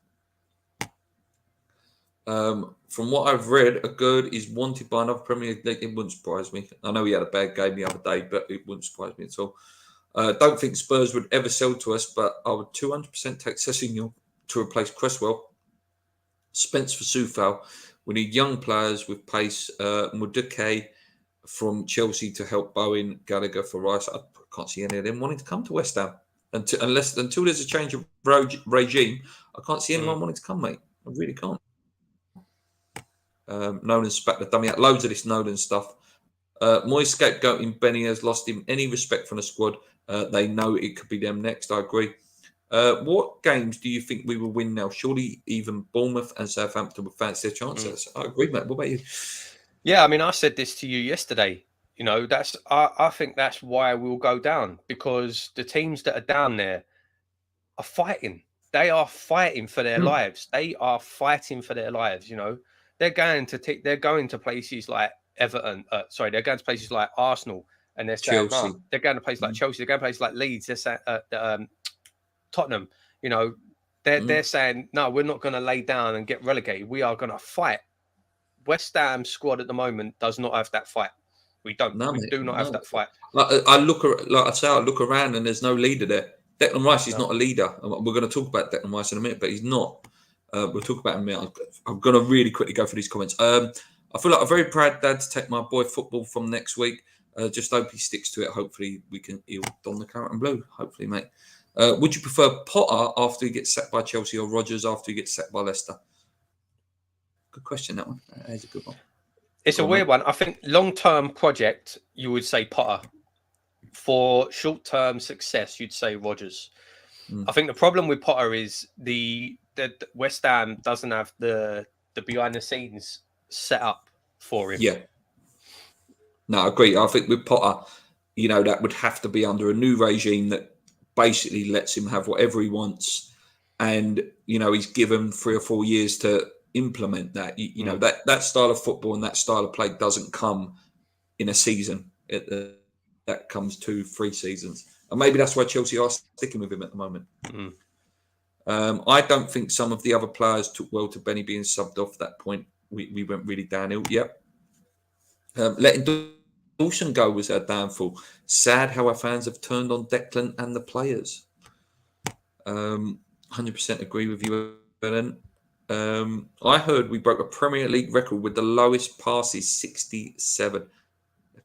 S1: From what I've read, a good is wanted by another Premier League. It wouldn't surprise me. I know he had a bad game the other day, but it wouldn't surprise me at all. Don't think Spurs would ever sell to us, but I would 200% take Sessegnon to replace Cresswell. Spence for Soufal. We need young players with pace. Muduke from Chelsea to help Bowen, Gallagher for Rice. I can't see any of them wanting to come to West Ham until there's a change of regime. I can't see anyone wanting to come, mate. I really can't. Nolan spat the dummy out. Loads of this Nolan stuff. Moyes scapegoating Benny has lost him any respect from the squad. They know it could be them next. I agree. What games do you think we will win now? Surely even Bournemouth and Southampton would fancy their chances. I agree, mate. What about you?
S2: Yeah, I mean, I said this to you yesterday. You know, I think that's why we'll go down, because the teams that are down there are fighting. They are fighting for their lives. They are fighting for their lives. You know, they're going to places like Everton. They're going to places like Arsenal, and they're saying, no, they're going to places like Chelsea. They're going to places like Leeds. They're saying, Tottenham. You know, they're saying, no, we're not going to lay down and get relegated. We are going to fight. West Ham squad at the moment does not have that fight. We don't.
S1: No,
S2: We
S1: mate,
S2: do not have that fight.
S1: Like I look around and there's no leader there. Declan Rice is not a leader. We're going to talk about Declan Rice in a minute, but he's not. We'll talk about him in a minute. I'm going to really quickly go through these comments. I feel like a very proud dad to take my boy football from next week. Just hope he sticks to it. Hopefully he'll don the claret and blue. Hopefully, mate. Would you prefer Potter after he gets sacked by Chelsea or Rodgers after he gets sacked by Leicester? Good question, that one. That is a good one.
S2: It's a weird one. I think long-term project, you would say Potter. For short-term success, you'd say Rodgers. I think the problem with Potter is the West Ham doesn't have the behind-the-scenes set up for him.
S1: Yeah. No, I agree. I think with Potter, that would have to be under a new regime that basically lets him have whatever he wants. And, he's given 3 or 4 years to implement that. That style of football and that style of play doesn't come in a season. That comes 2-3 seasons. And maybe that's why Chelsea are sticking with him at the moment. I don't think some of the other players took well to Benny being subbed off at that point. We went really downhill. Yep. Letting Dawson go was our downfall. Sad how our fans have turned on Declan and the players. 100% agree with you, Ellen. I heard we broke a Premier League record with the lowest passes, 67.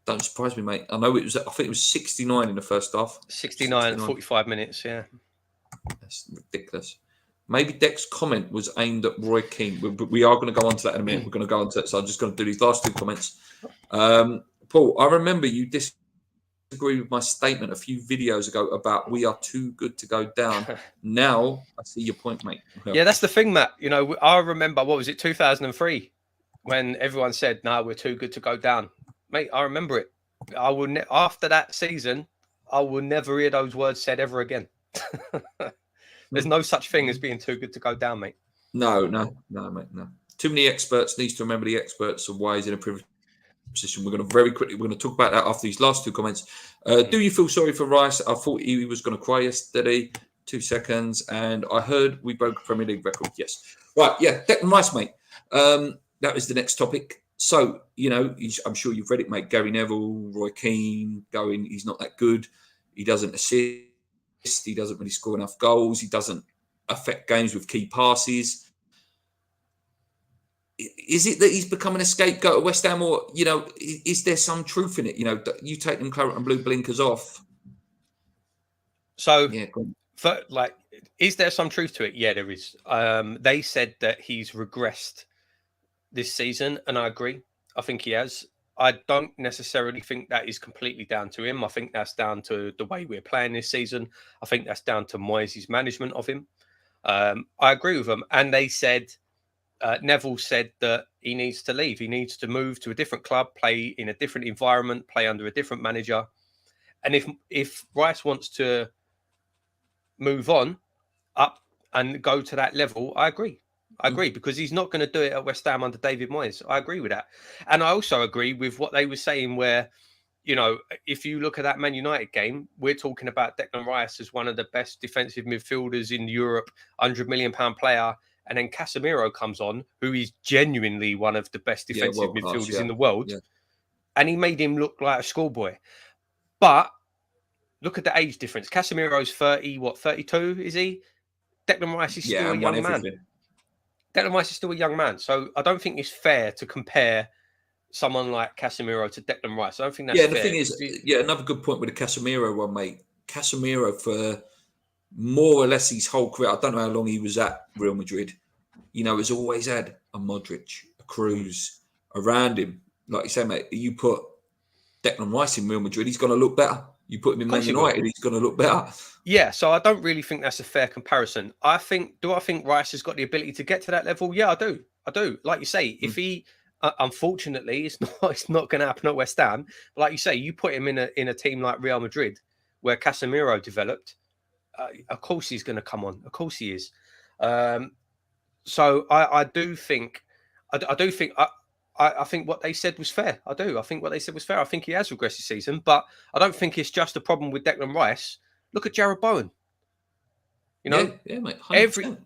S1: Don't surprise me, mate. I think it was 69 in the first half.
S2: 69 45 minutes, yeah.
S1: That's ridiculous. Maybe Dec's comment was aimed at Roy Keane. We are going to go on to that in a minute. We're going to go on to that. So I'm just going to do these last 2 comments. Paul, I remember you disagree with my statement a few videos ago about we are too good to go down. Now I see your point, mate.
S2: Yeah, that's the thing, Matt. I remember, 2003, when everyone said, "No, we're too good to go down." Mate, I remember it. I will after that season, I will never hear those words said ever again. There's no such thing as being too good to go down, mate.
S1: No, mate, no. Too many experts. Needs to remember the experts of why he's in a privileged position. We're going to talk about that after these last 2 comments. Do you feel sorry for Rice? I thought he was going to cry yesterday. 2 seconds, and I heard we broke a Premier League record. Yes, right. Yeah, Declan Rice, mate. That was the next topic. So I'm sure you've read it, mate. Gary Neville, Roy Keane going. He's not that good. He doesn't assist. He doesn't really score enough goals. He doesn't affect games with key passes. Is it that he's becoming a scapegoat at West Ham, or is there some truth in it? You take them claret and blue blinkers off.
S2: So, is there some truth to it? Yeah, there is. They said that he's regressed this season, and I agree. I think he has. I don't necessarily think that is completely down to him. I think that's down to the way we're playing this season. I think that's down to Moyes' management of him. I agree with them. And they said, Neville said that he needs to leave. He needs to move to a different club, play in a different environment, play under a different manager. And if Rice wants to move on up and go to that level, I agree. Because he's not going to do it at West Ham under David Moyes. I agree with that. And I also agree with what they were saying where, if you look at that Man United game, we're talking about Declan Rice as one of the best defensive midfielders in Europe, £100 million player. And then Casemiro comes on, who is genuinely one of the best defensive midfielders in the world. Yeah. And he made him look like a schoolboy. But look at the age difference. Casemiro's 32, is he? Declan Rice is still a young man. Declan Rice is still a young man. So I don't think it's fair to compare someone like Casemiro to Declan Rice. I don't think that's fair.
S1: The thing is, another good point with the Casemiro one, mate. Casemiro, for more or less his whole career, I don't know how long he was at Real Madrid, has always had a Modric, a Cruz around him. Like you say, mate, you put Declan Rice in Real Madrid, he's going to look better. You put him in Man United, he's going to look better. Yeah,
S2: so I don't really think that's a fair comparison. I think Rice has got the ability to get to that level? Yeah, I do. Like you say, if he, unfortunately, it's not going to happen at West Ham. But like you say, you put him in a team like Real Madrid, where Casemiro developed. Of course, he's going to come on. Of course, he is. So I do think. I think what they said was fair. I do. I think what they said was fair. I think he has regressed this season, but I don't think it's just a problem with Declan Rice. Look at Jarrod Bowen.
S1: Yeah, mate. 100%.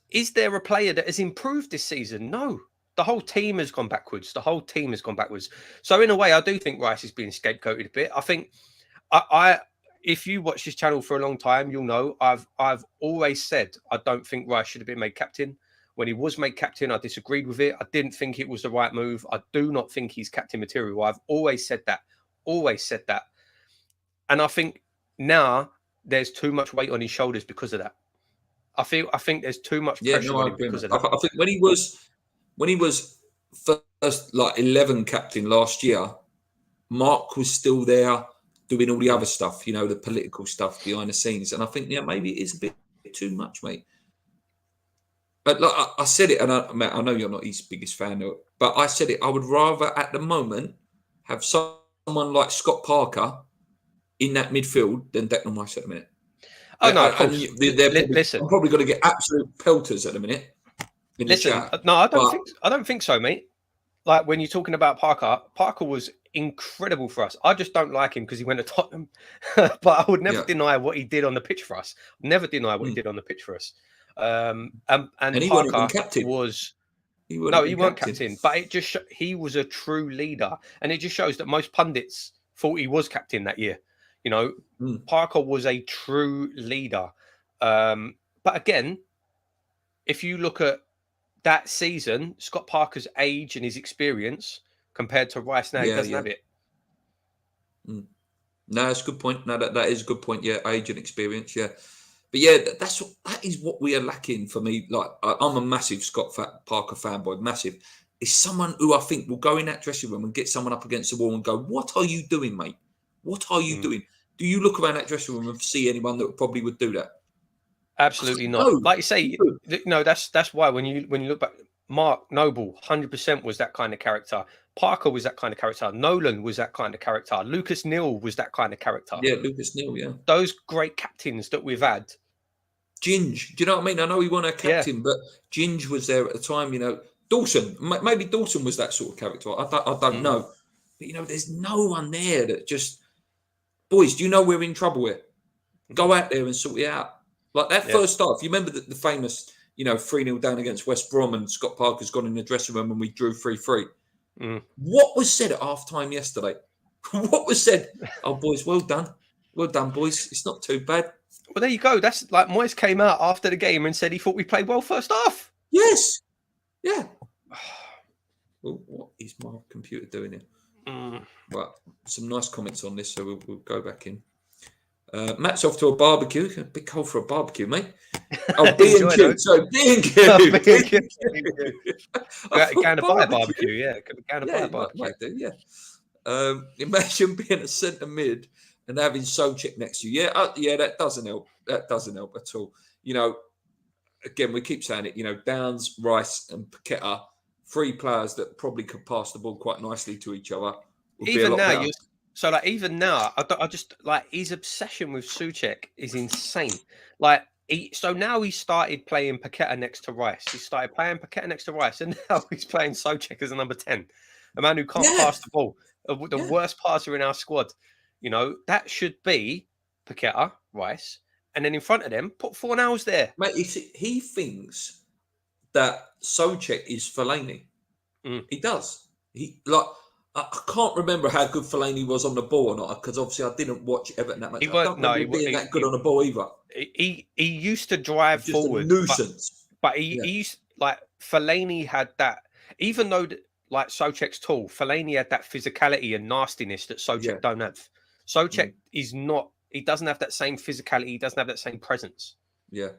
S2: Is there a player that has improved this season? No. The whole team has gone backwards. The whole team has gone backwards. So in a way, I do think Rice is being scapegoated a bit. I think if you watch this channel for a long time, you'll know I've always said I don't think Rice should have been made captain. When he was made captain, I disagreed with it. I didn't think it was the right move. I do not think he's captain material. I've always said that. Always said that. And I think now there's too much weight on his shoulders because of that. I think there's too much pressure on him because of that.
S1: I think when he was first 11 captain last year, Mark was still there doing all the other stuff, the political stuff behind the scenes. And I think, maybe it is a bit too much, mate. But I said it, and I know you're not his biggest fan, but I said it. I would rather, at the moment, have someone like Scott Parker in that midfield than Declan Rice at the minute.
S2: Oh no! Listen,
S1: I'm probably going to get absolute pelters at the minute.
S2: No, I don't think so, mate. Like when you're talking about Parker was incredible for us. I just don't like him because he went to Tottenham. But I would never deny what he did on the pitch for us. Never deny what he did on the pitch for us. And
S1: he
S2: Parker
S1: captain.
S2: He weren't captain, but it just he was a true leader, and it just shows that most pundits thought he was captain that year. Parker was a true leader. But again, if you look at that season, Scott Parker's age and his experience compared to Rice now, he doesn't have it.
S1: No, that's a good point. No, that is a good point. Yeah, age and experience. Yeah. But yeah, that is what we are lacking for me. Like, I'm a massive Scott Parker fanboy, massive. Is someone who I think will go in that dressing room and get someone up against the wall and go, "What are you doing, mate? What are you doing?" Do you look around that dressing room and see anyone that probably would do that?
S2: Absolutely not. No. Like you say, that's why when you look back, Mark Noble, 100% was that kind of character. Parker was that kind of character. Nolan was that kind of character. Lucas Neal was that kind of character.
S1: Yeah, Lucas Neal, yeah.
S2: Those great captains that we've had.
S1: Ginge, do you know what I mean? I know he wasn't a captain, but Ginge was there at the time, Dawson, maybe Dawson was that sort of character. I don't know. But, there's no one there that just... Boys, do you know we're in trouble here? Go out there and sort it out. Like that first half, you remember the famous, 3-0 down against West Brom and Scott Parker's gone in the dressing room and we drew 3-3. What was said at half-time yesterday? What was said? Oh, boys, well done. Well done, boys. It's not too bad.
S2: Well, there you go. That's like Moyes came out after the game and said he thought we played well first half.
S1: Yes. Yeah. Well, what is my computer doing here? Right. Some nice comments on this, so we'll go back in. Matt's off to a barbecue. A bit cold for a barbecue, mate. Oh, B&Q. So B&Q.
S2: Going to buy a barbecue, yeah. Going to buy a barbecue.
S1: Might do, yeah. Imagine being a centre mid and having Souček next to you. Yeah, that doesn't help. That doesn't help at all. Again, we keep saying it, Downs, Rice and Paqueta, 3 players that probably could pass the ball quite nicely to each other.
S2: Even now, even now, I just like his obsession with Souček is insane. Like, so now he started playing Paqueta next to Rice. He started playing Paqueta next to Rice, and now he's playing Souček as a number 10, a man who can't pass the ball, the worst passer in our squad. That should be Paqueta, Rice, and then in front of them, put Fornals there.
S1: Mate, he thinks that Souček is Fellaini. He does. I can't remember how good Fellaini was on the ball or not, because obviously I didn't watch Everton that much. He wasn't that good on the ball either.
S2: He used to drive forward.
S1: A nuisance.
S2: But he used, like, Fellaini had that, even though like Souček's tall, Fellaini had that physicality and nastiness that Souček don't have. Souček is not, he doesn't have that same physicality, he doesn't have that same presence.
S1: Yeah.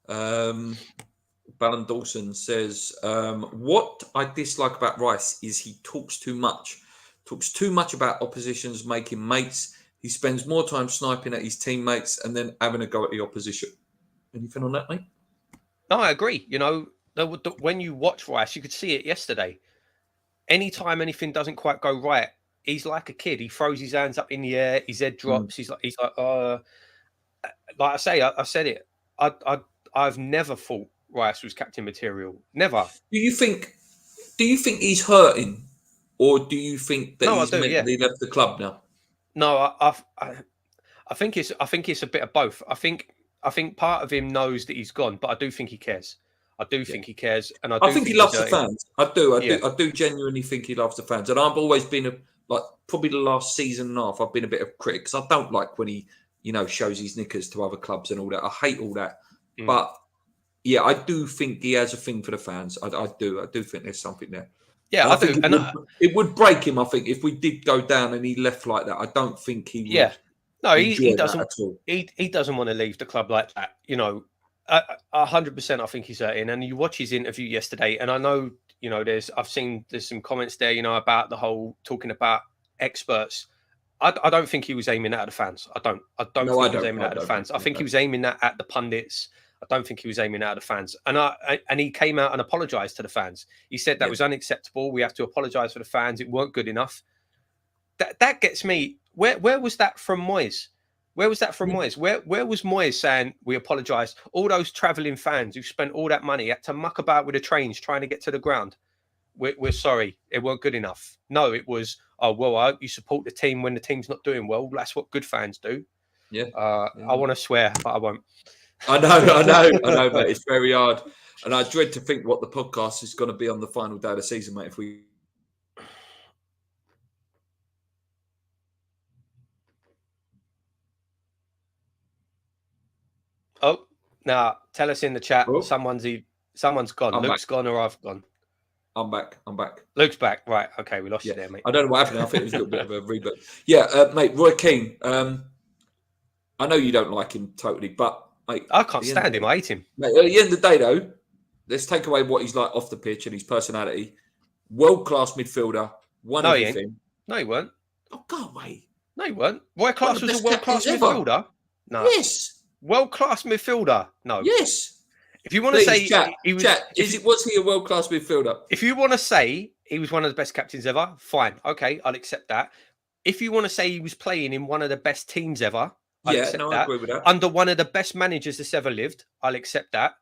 S1: Ballon Dawson says, what I dislike about Rice is he talks too much. Talks too much about oppositions making mates. He spends more time sniping at his teammates and then having a go at the opposition. Anything on that, mate?
S2: No, I agree. When you watch Rice, you could see it yesterday. Anytime anything doesn't quite go right, he's like a kid. He throws his hands up in the air, his head drops. He's like, like I say, I said it. I've never thought Rice was captain material. Never. Do you think
S1: he's hurting, or do you think that he's mentally left the club now?
S2: No, I think it's a bit of both. I think part of him knows that he's gone, but I do think he cares. I do think he cares, and
S1: I think he loves the
S2: he's
S1: fans. I do genuinely think he loves the fans, and I've always been probably the last season and a half. I've been a bit of a critic because I don't like when he shows his knickers to other clubs and all that. I hate all that, but yeah, I do think he has a thing for the fans. I do think there's something there.
S2: Yeah,
S1: and
S2: I do.
S1: It would break him. I think if we did go down and he left like that, I don't think he would.
S2: Yeah, no, he doesn't
S1: that at all.
S2: He doesn't want to leave the club like that. 100%. I think he's hurting. And you watch his interview yesterday, and I know I've seen there's some comments there, about the whole talking about experts. I don't think he was aiming at the fans. I don't think he was aiming at the fans. I think he was aiming at the pundits. I don't think he was aiming at the fans. And he came out and apologized to the fans. He said that was unacceptable. We have to apologize for the fans. It weren't good enough. That gets me. Where was that from Moyes? Where was that from Moyes? Where was Moyes saying we apologise? All those travelling fans who spent all that money had to muck about with the trains trying to get to the ground. We're sorry, it weren't good enough. No, it was, I hope you support the team when the team's not doing well. That's what good fans do.
S1: Yeah.
S2: I want to swear, but I won't.
S1: I know, mate. It's very hard. And I dread to think what the podcast is going to be on the final day of the season, mate, if we...
S2: Oh, now tell us in the chat. Oh. Someone's gone. Luke's gone, or I've gone.
S1: I'm back.
S2: Luke's back. Right. Okay, we lost you there, mate.
S1: I don't know what happened. I think it was a little bit of a reboot. Yeah, mate. Roy Keane. I know you don't like him totally, but mate,
S2: I can't stand him. I hate him.
S1: Mate, at the end of the day, though, let's take away what he's like off the pitch and his personality. World-class midfielder. Won everything.
S2: No, he weren't.
S1: Oh, go away.
S2: No, he weren't. Roy Clark was a world-class midfielder. No.
S1: Yes.
S2: World-class midfielder. No.
S1: Yes.
S2: If you want to say
S1: he was, was he a world-class midfielder?
S2: If you want to say he was one of the best captains ever, fine. Okay, I'll accept that. If you want to say he was playing in one of the best teams ever, I agree with that. Under one of the best managers that's ever lived, I'll accept that.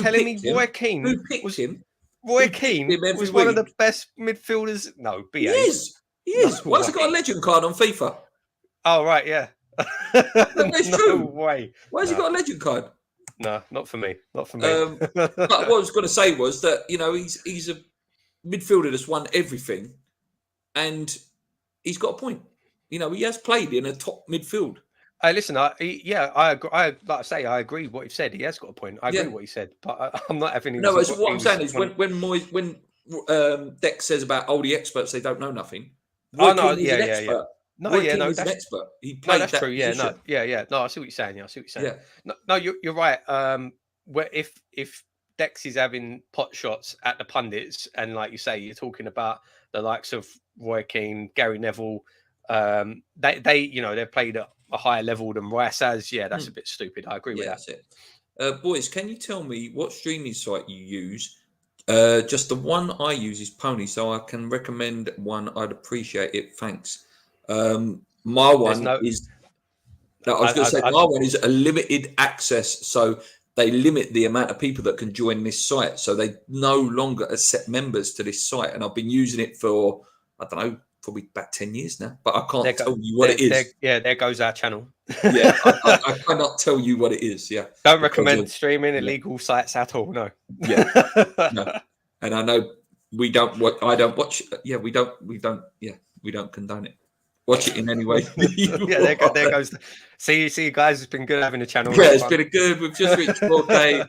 S2: Telling me Roy Keane was him? Roy Keane was one of the best midfielders. No, BA.
S1: He is. Why has he got a legend card on FIFA?
S2: Oh, right, yeah.
S1: That's true.
S2: No way.
S1: Why has he got a legend card?
S2: No, not for me. Not for me.
S1: But what I was going to say was that he's a midfielder that's won everything, and he's got a point. He has played in a top midfield.
S2: Hey, listen, I agree. Like I say, I agree with what you've said. He has got a point. I agree with what he said, but I'm not having.
S1: No, what I'm saying is when Dex says about the experts, they don't know nothing.
S2: Oh no, yeah.
S1: No, that's an expert. He played
S2: that's
S1: that
S2: true. Yeah,
S1: position.
S2: No, I see what you're saying.
S1: Yeah.
S2: No, you're right. Where if Dex is having pot shots at the pundits, and like you say, you're talking about the likes of Roy Keane, Gary Neville, they've played at a higher level than Rice has. Yeah, that's a bit stupid. I agree with that.
S1: That's it. Boys, can you tell me what streaming site you use? Just the one I use is Pony, so I can recommend one. I'd appreciate it. Thanks. My one is a limited access, so they limit the amount of people that can join this site, so they no longer accept members to this site. And I've been using it for probably about 10 years now, but I can't tell you what it is.
S2: There goes our channel.
S1: Yeah, I cannot tell you what it is. Yeah,
S2: don't recommend streaming illegal sites at all. No.
S1: Yeah, no. And I know we don't. I don't watch. Yeah, we don't. Yeah, we don't condone it. Watch it in any way.
S2: There goes. See, guys, it's been good having a channel.
S1: Yeah, it's been good. We've just reached 4K.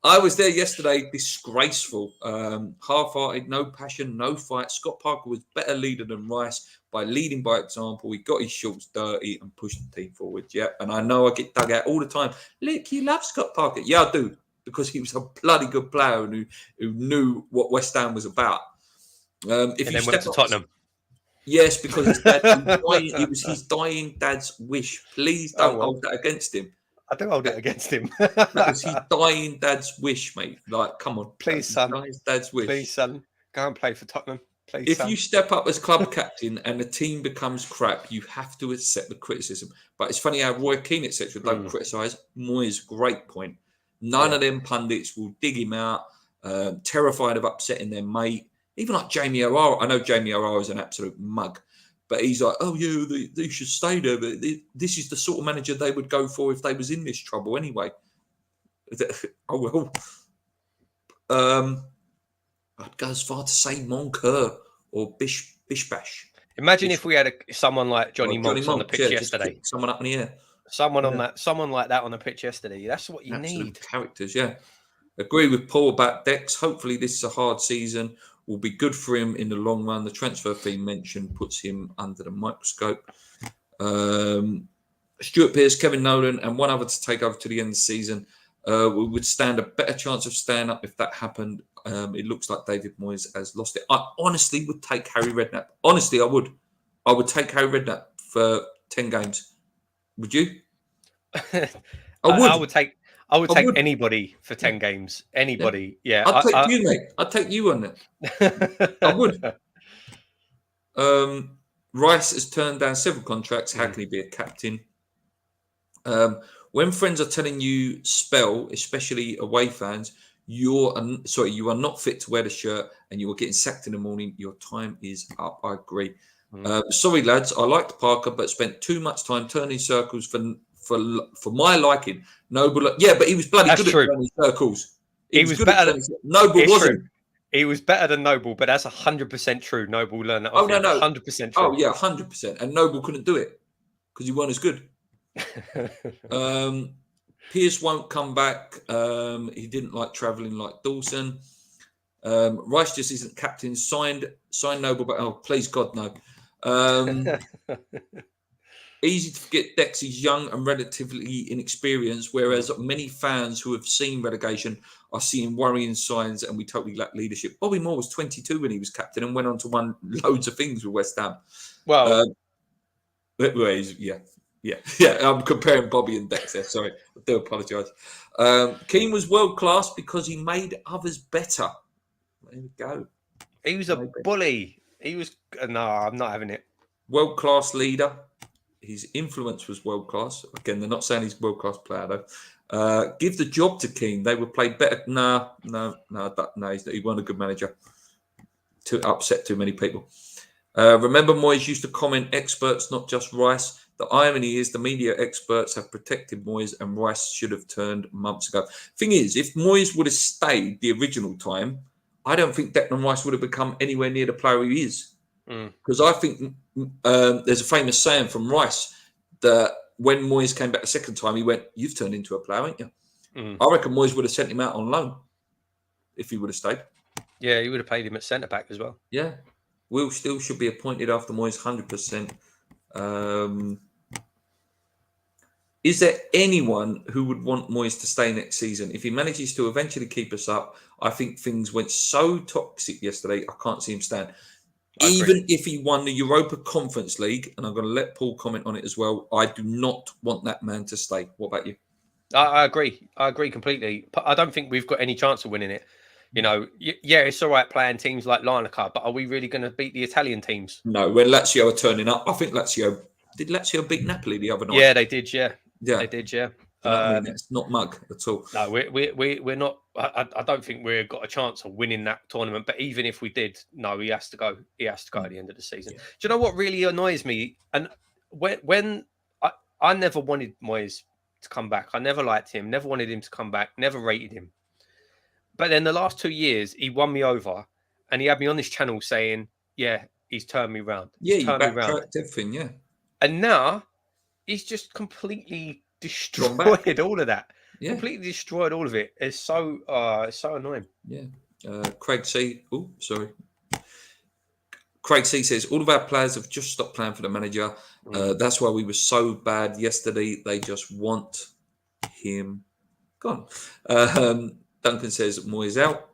S1: I was there yesterday. Disgraceful, half-hearted, no passion, no fight. Scott Parker was better leader than Rice by leading by example. He got his shorts dirty and pushed the team forward. Yeah, and I know I get dug out all the time. Look, you love Scott Parker. Yeah, I do, because he was a bloody good player and who knew what West Ham was about. If you step to
S2: Tottenham.
S1: Yes, because his dad, it was his dying dad's wish. Please don't hold that against him.
S2: I do hold it against him.
S1: That was his dying dad's wish, mate. Like, come on.
S2: Please, son.
S1: His dad's wish.
S2: Please, son. Go and play for Tottenham. Please,
S1: if you step up as club captain and the team becomes crap, you have to accept the criticism. But it's funny how Roy Keane, etc., don't criticise. Moyes, great point. None of them pundits will dig him out, terrified of upsetting their mate. Even like Jamie O'Hara. I know Jamie O'Hara is an absolute mug, but he's like, oh, yeah, they should stay there. But this is the sort of manager they would go for if they was in this trouble anyway. Oh, well, I'd go as far to say Moncur or Bishbash.
S2: Imagine if we had someone like Johnny
S1: Or Johnny
S2: Monks on the
S1: Monk,
S2: pitch
S1: yeah, just
S2: yesterday.
S1: kick someone up in the air.
S2: Someone like that on the pitch yesterday. That's what you
S1: Absolute
S2: need.
S1: characters, yeah. Agree with Paul about Dex. Hopefully, this is a hard season. Will be good for him in the long run. The transfer fee mentioned puts him under the microscope. Stuart Pearce, Kevin Nolan, and one other to take over to the end of the season. We would stand a better chance of staying up if that happened. It looks like David Moyes has lost it. I honestly would take Harry Redknapp. Honestly, I would. I would take Harry Redknapp for 10 games. Would you?
S2: I would take
S1: would.
S2: anybody for 10 games. Anybody. Yeah.
S1: I'd take you, mate. I'd take you on it. I would. Rice has turned down several contracts. How can he be a captain? When friends are telling you spell, especially away fans, you are not fit to wear the shirt and you are getting sacked in the morning. Your time is up. I agree. Sorry, lads. I liked Parker, but spent too much time turning circles for my liking. Noble, yeah, but he was bloody good at turning circles.
S2: He was better than
S1: Noble, wasn't.
S2: True. He was better than Noble, but that's 100% true. Noble learned that.
S1: Oh no,
S2: 100% true.
S1: Oh yeah, 100%. And Noble couldn't do it because he weren't as good. Pierce won't come back. He didn't like travelling like Dawson. Rice just isn't captain. Signed Noble, but oh please God no. Easy to forget Dex is young and relatively inexperienced, whereas many fans who have seen relegation are seeing worrying signs and we totally lack leadership. Bobby Moore was 22 when he was captain and went on to win loads of things with West Ham.
S2: Well,
S1: yeah. I'm comparing Bobby and Dex there. Sorry, I do apologise. Keane was world class because he made others better. There we go.
S2: He was a bully. He was no, I'm not having it.
S1: World class leader. His influence was world class. Again, they're not saying he's a world class player though. Give the job to Keane. They would play better. No. He wasn't a good manager. To upset too many people. Remember, Moyes used to comment experts, not just Rice. The irony is the media experts have protected Moyes and Rice should have turned months ago. Thing is, if Moyes would have stayed the original time, I don't think Declan Rice would have become anywhere near the player he is. Because I think there's a famous saying from Rice that when Moyes came back the second time, he went, "You've turned into a player, ain't you?" I reckon Moyes would have sent him out on loan if he would have stayed.
S2: Yeah, he would have paid him at centre back as well.
S1: Yeah. Will Steele should be appointed after Moyes, 100%. Is there anyone who would want Moyes to stay next season? If he manages to eventually keep us up, I think things went so toxic yesterday, I can't see him stand. Even if he won the Europa Conference League, and I'm going to let Paul comment on it as well, I do not want that man to stay. What about you?
S2: I agree. I agree completely. I don't think we've got any chance of winning it. You know, yeah, it's all right playing teams like Larnaca, but are we really going to beat the Italian teams?
S1: No, when Lazio are turning up, I think did Lazio beat Napoli the other night?
S2: Yeah, they did. Yeah, they did. Yeah.
S1: It's not mug at all.
S2: No, we're not. I don't think we've got a chance of winning that tournament. But even if we did, no, he has to go. He has to go at the end of the season. Do you know what really annoys me? And when I never wanted Moyes to come back. I never liked him. Never wanted him to come back. Never rated him. But then the last 2 years, he won me over, and he had me on this channel saying, "Yeah, he's turned me round.
S1: Yeah, he backtracked everything. Yeah,
S2: and now he's just completely destroyed all of that. Yeah. Completely destroyed all of it. It's so annoying.
S1: Yeah. Craig C. Oh, sorry. Craig C says all of our players have just stopped playing for the manager. That's why we were so bad yesterday. They just want him gone. Duncan says Moyes out.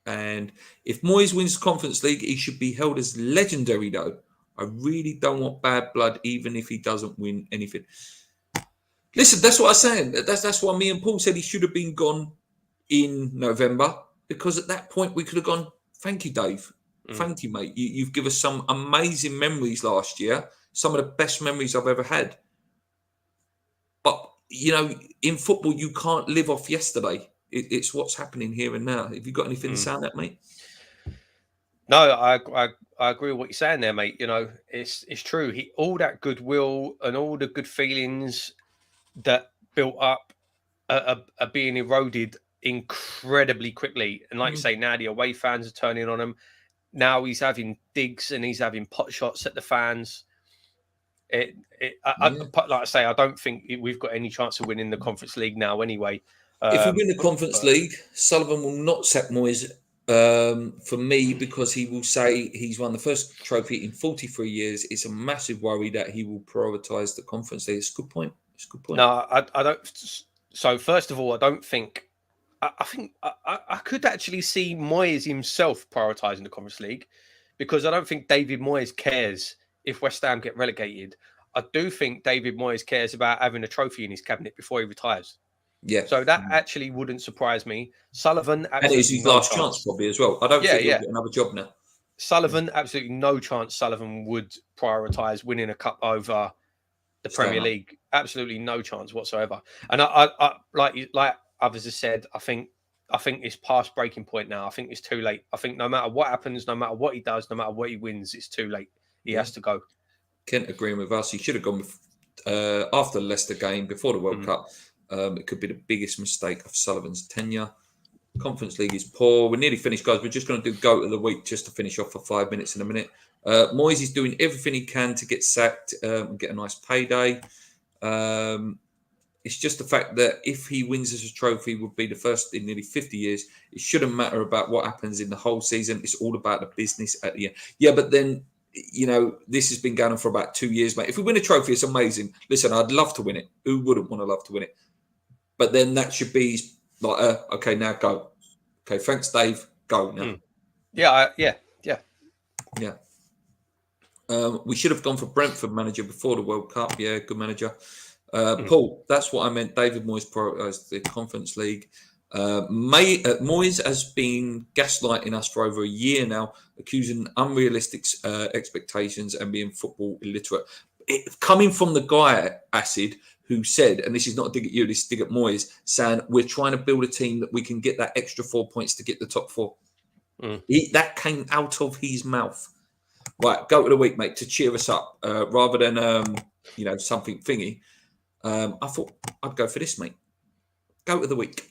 S1: And if Moyes wins the Conference League, he should be held as legendary, though. I really don't want bad blood, even if he doesn't win anything. Listen, that's what I'm saying. That's why me and Paul said he should have been gone in November, because at that point we could have gone, thank you, Dave. Thank you, mate. You've given us some amazing memories last year, some of the best memories I've ever had. But, you know, in football, you can't live off yesterday. It's what's happening here and now. Have you got anything to say on that, mate?
S2: No, I agree with what you're saying there, mate. You know, it's true. All that goodwill and all the good feelings that built up are being eroded incredibly quickly. And like you say, now the away fans are turning on him. Now he's having digs and he's having pot shots at the fans. Like I say, I don't think we've got any chance of winning the Conference League now anyway.
S1: If we win the Conference League, Sullivan will not sack Moyes for me, because he will say he's won the first trophy in 43 years. It's a massive worry that he will prioritise the Conference League. It's a good point.
S2: No, I don't. So first of all, I don't think. I think I could actually see Moyes himself prioritising the Conference League, because I don't think David Moyes cares if West Ham get relegated. I do think David Moyes cares about having a trophy in his cabinet before he retires.
S1: Yeah.
S2: So that actually wouldn't surprise me. Sullivan,
S1: and it's his last chance probably as well. I don't think he'll get another job now.
S2: Sullivan, absolutely no chance Sullivan would prioritise winning a cup over the Premier League. Absolutely no chance whatsoever. And I like others have said, I think it's past breaking point now. I think it's too late. I think no matter what happens, no matter what he does, no matter what he wins, it's too late. He has to go.
S1: Kent agreeing with us. He should have gone after the Leicester game before the World Cup. It could be the biggest mistake of Sullivan's tenure. Conference League is poor. We're nearly finished, guys. We're just going to do GOAT of the week just to finish off for 5 minutes in a minute. Moyes is doing everything he can to get sacked and get a nice payday. It's just the fact that if he wins as a trophy, would be the first in nearly 50 years. It shouldn't matter about what happens in the whole season. It's all about the business at the end. Yeah, but then, this has been going on for about 2 years, mate. If we win a trophy, it's amazing. Listen, I'd love to win it. Who wouldn't want to love to win it? But then that should be like, okay, now go. Okay, thanks, Dave. Go now.
S2: Yeah.
S1: We should have gone for Brentford manager before the World Cup. Yeah, good manager. Paul, that's what I meant. David Moyes prioritised the Conference League. Moyes has been gaslighting us for over a year now, accusing unrealistic expectations and being football illiterate. Coming from the guy, Acid, who said, and this is not a dig at you, this is a dig at Moyes, saying we're trying to build a team that we can get that extra 4 points to get the top four. That came out of his mouth. Right, GOAT of the week, mate, to cheer us up, rather than something thingy. I thought I'd go for this, mate. GOAT of the week.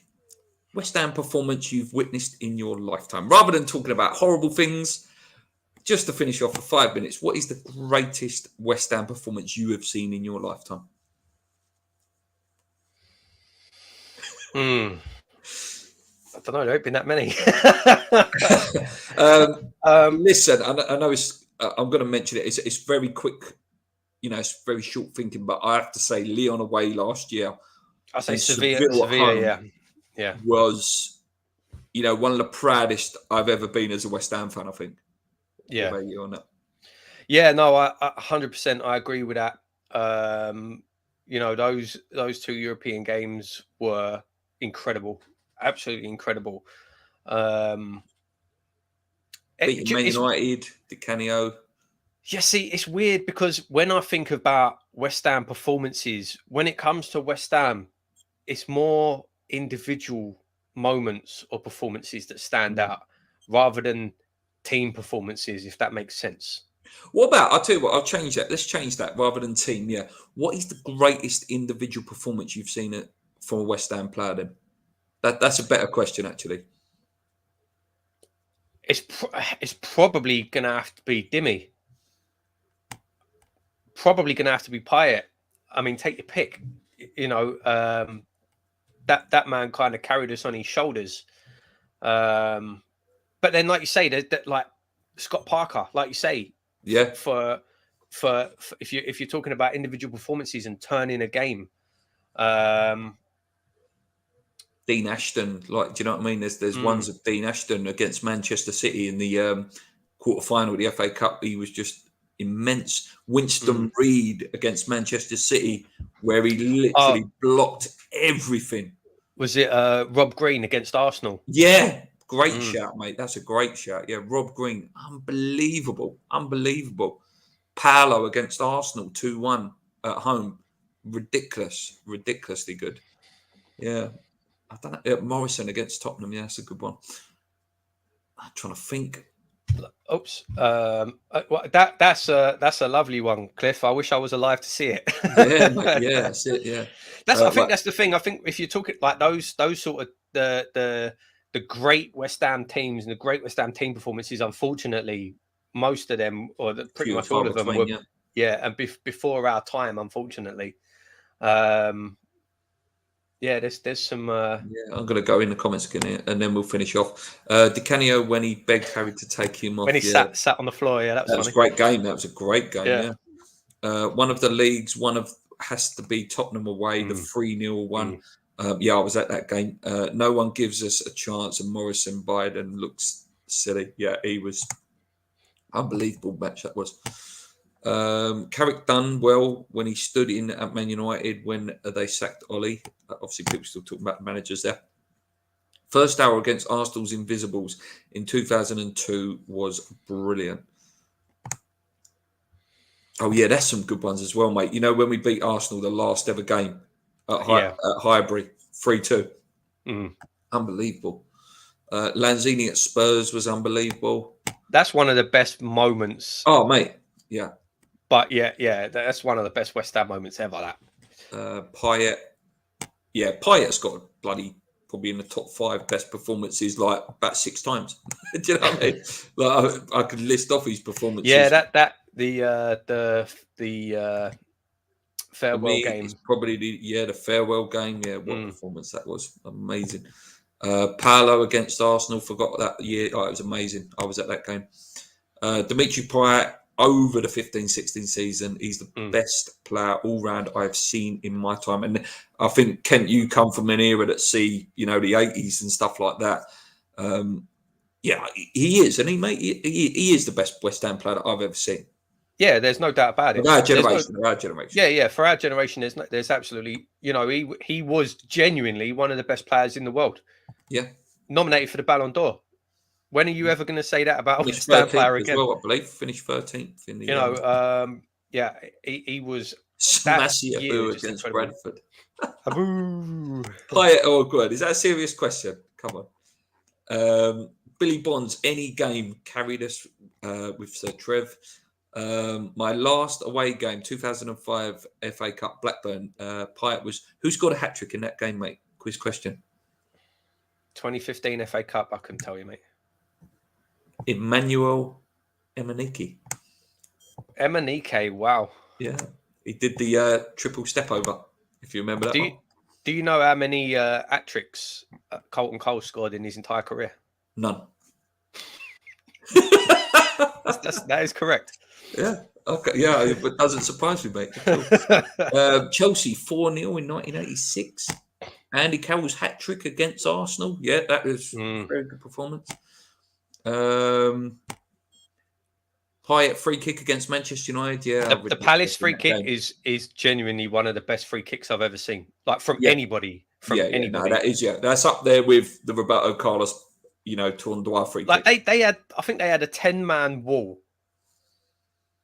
S1: West Ham performance you've witnessed in your lifetime. Rather than talking about horrible things, just to finish off for 5 minutes, what is the greatest West Ham performance you have seen in your lifetime?
S2: I don't know. There ain't been that many.
S1: Listen, I know I'm going to mention it. It's very quick. It's very short thinking, but I have to say, Lyon away last year.
S2: I say Sevilla, yeah,
S1: was one of the proudest I've ever been as a West Ham fan. I think.
S2: Yeah.
S1: What about you on that?
S2: Yeah, no, I 100% I agree with that. Those two European games were incredible, absolutely incredible.
S1: Beating Man United, Di Canio.
S2: Yeah, see, it's weird because when I think about West Ham performances, when it comes to West Ham, it's more individual moments or performances that stand out rather than team performances, if that makes sense.
S1: What about, I'll tell you what, I'll change that. Let's change that rather than team, yeah. What is the greatest individual performance you've seen from a West Ham player then? That's a better question, actually.
S2: It's probably going to have to be Dimmy. Probably going to have to be Payet. I mean, take your pick. That man kind of carried us on his shoulders. But then, like you say, there's like Scott Parker, like you say,
S1: yeah.
S2: For if you're talking about individual performances and turning a game,
S1: Dean Ashton, do you know what I mean? There's ones of Dean Ashton against Manchester City in the quarter-final of the FA Cup. He was just immense. Winston Reid against Manchester City, where he literally blocked everything.
S2: Was it Rob Green against Arsenal?
S1: Yeah, great shout, mate. That's a great shout. Yeah, Rob Green, unbelievable. Paolo against Arsenal, 2-1 at home, ridiculously good. Yeah. I don't know. Morrison against Tottenham. Yeah, that's a good one. I'm trying to think.
S2: Oops. That's a lovely one, Cliff. I wish I was alive to see it.
S1: Yeah, mate, yeah, that's it. Yeah.
S2: I think that's the thing. I think if you're talking like those sort of the great West Ham teams and the great West Ham team performances, unfortunately, most of them, or pretty much all of them, were and before our time, unfortunately. There's some.
S1: I'm going to go in the comments again, and then we'll finish off. Di Canio, when he begged Harry to take him off,
S2: when he sat on the floor, that was
S1: a great game. That was a great game. Yeah. One of the leagues, has to be Tottenham away, the 3-0 one. I was at that game. No one gives us a chance, and Morrison Biden looks silly. Yeah, he was unbelievable match that was. Carrick done well when he stood in at Man United when they sacked Ollie. Obviously, people still talking about the managers there. First hour against Arsenal's Invisibles in 2002 was brilliant. Oh, yeah, that's some good ones as well, mate. You know, when we beat Arsenal, the last ever game at Highbury, 3-2. Unbelievable. Lanzini at Spurs was unbelievable.
S2: That's one of the best moments.
S1: Oh, mate. Yeah.
S2: But that's one of the best West Ham moments ever. That
S1: Payet, Payet's got probably in the top 5 best performances, like about 6 times. Do you know what I mean? Like I could list off his performances.
S2: Yeah, the farewell game.
S1: It's probably the farewell game. Yeah, what performance that was! Amazing. Paolo against Arsenal, forgot that year. Oh, it was amazing. I was at that game. Dimitri Payet. Over the 15-16 season, he's the best player all round I've seen in my time. And I think, Kent, you come from an era that the 80s and stuff like that. He is, and he is the best West Ham player that I've ever seen.
S2: Yeah, there's no doubt about it.
S1: Our generation.
S2: Yeah, for our generation, there's absolutely, he was genuinely one of the best players in the world. Yeah. Nominated for the Ballon d'Or. When are you ever going to say that about a West Ham player again?
S1: Well, I believe finished 13th in the.
S2: He was
S1: Smassy against Bradford. Oh, good. Is that a serious question? Come on. Billy Bonds, any game carried us with Sir Trev. My last away game, 2005 FA Cup, Blackburn. Payet was. Who scored a hat trick in that game, mate? Quiz question.
S2: 2015 FA Cup. I couldn't tell you, mate.
S1: Emmanuel Emenike.
S2: Wow.
S1: Yeah. He did the triple step over, if you remember that.
S2: Do you know how many hat tricks Colton Cole scored in his entire career?
S1: None.
S2: That is correct.
S1: Yeah. Okay. Yeah, it doesn't surprise me, mate. Chelsea 4-0 in 1986. Andy Carroll's hat trick against Arsenal. Yeah, that was a very good performance. Payet free kick against Manchester United. Yeah,
S2: the Palace free kick is genuinely one of the best free kicks I've ever seen. Like from anybody. Anybody. No,
S1: that is that's up there with the Roberto Carlos, Tournois free kick.
S2: Like I think they had a 10-man wall,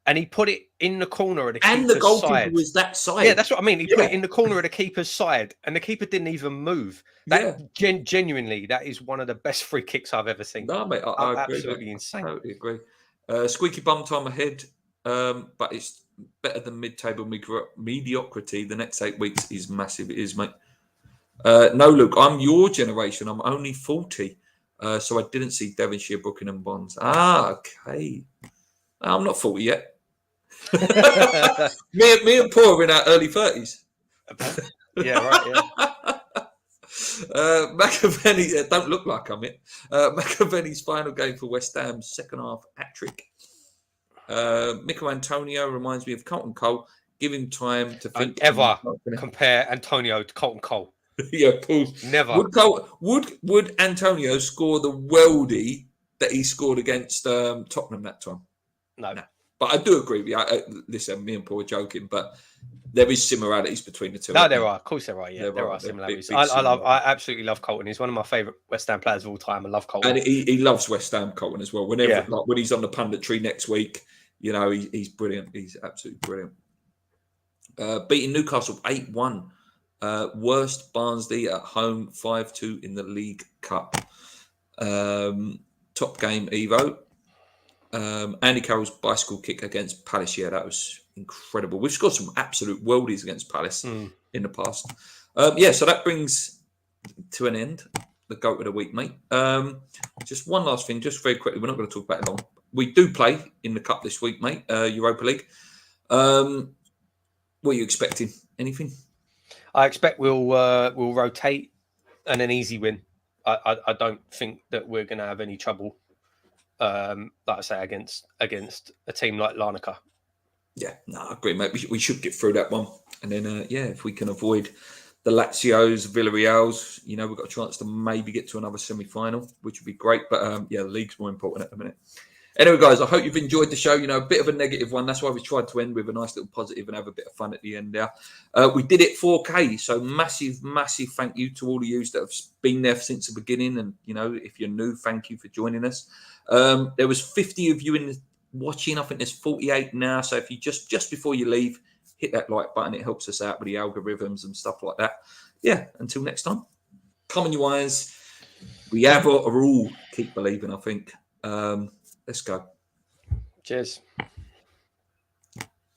S2: and he put it in the corner of the keeper's side.
S1: And the goalkeeper was that side.
S2: Yeah, that's what I mean. He put it in the corner of the keeper's side, and the keeper didn't even move. That genuinely, that is one of the best free kicks I've ever seen.
S1: No, mate, I agree.
S2: Absolutely insane.
S1: I totally agree. Squeaky bum time ahead, but it's better than mid-table mediocrity. The next 8 weeks is massive. It is, mate. No, look, I'm your generation. I'm only 40, so I didn't see Devonshire, Brooklyn and Bonds. Okay. I'm not 40 yet. me and Paul are in our early 30s.
S2: Yeah, right, yeah.
S1: McAvenny, don't look like I'm it. McAvenny's final game for West Ham's second half hat-trick. Mikel Antonio reminds me of Colton Cole. Give him time to think.
S2: Ever compare Antonio to Colton Cole.
S1: Yeah, Paul.
S2: Never.
S1: Would Antonio score the worldie that he scored against Tottenham that time?
S2: No.
S1: But I do agree with you. Listen, me and Paul are joking, but there is similarities between the two.
S2: No, there are. Of course there are. Yeah, there are similarities. Big I absolutely love Colton. He's one of my favourite West Ham players of all time. I love Colton.
S1: And he loves West Ham, Colton, as well. Whenever, like, when he's on the punditry next week, he's brilliant. He's absolutely brilliant. Beating Newcastle 8-1. Worst Barnsley at home 5-2 in the League Cup. Top game, Evo. Andy Carroll's bicycle kick against Palace. Yeah, that was incredible. We've scored some absolute worldies against Palace in the past. So that brings to an end the GOAT of the week, mate. Just one last thing, just very quickly. We're not going to talk about it long. We do play in the Cup this week, mate. Europa League. What are you expecting? Anything?
S2: I expect we'll rotate and an easy win. I don't think that we're going to have any trouble. Like I say, against a team like Larnaca.
S1: Yeah, no, I agree, mate. We should get through that one, and then if we can avoid the Lazios, Villarreals, we've got a chance to maybe get to another semi-final, which would be great. But the league's more important at the minute. Anyway, guys, I hope you've enjoyed the show. A bit of a negative one. That's why we tried to end with a nice little positive and have a bit of fun at the end there. We did it 4K, so massive, massive thank you to all of you that have been there since the beginning. And, if you're new, thank you for joining us. There was 50 of you watching. I think there's 48 now. So if you just before you leave, hit that like button. It helps us out with the algorithms and stuff like that. Yeah, until next time. Come on, you eyes. We have a rule. Keep believing, I think. Let's go.
S2: Cheers.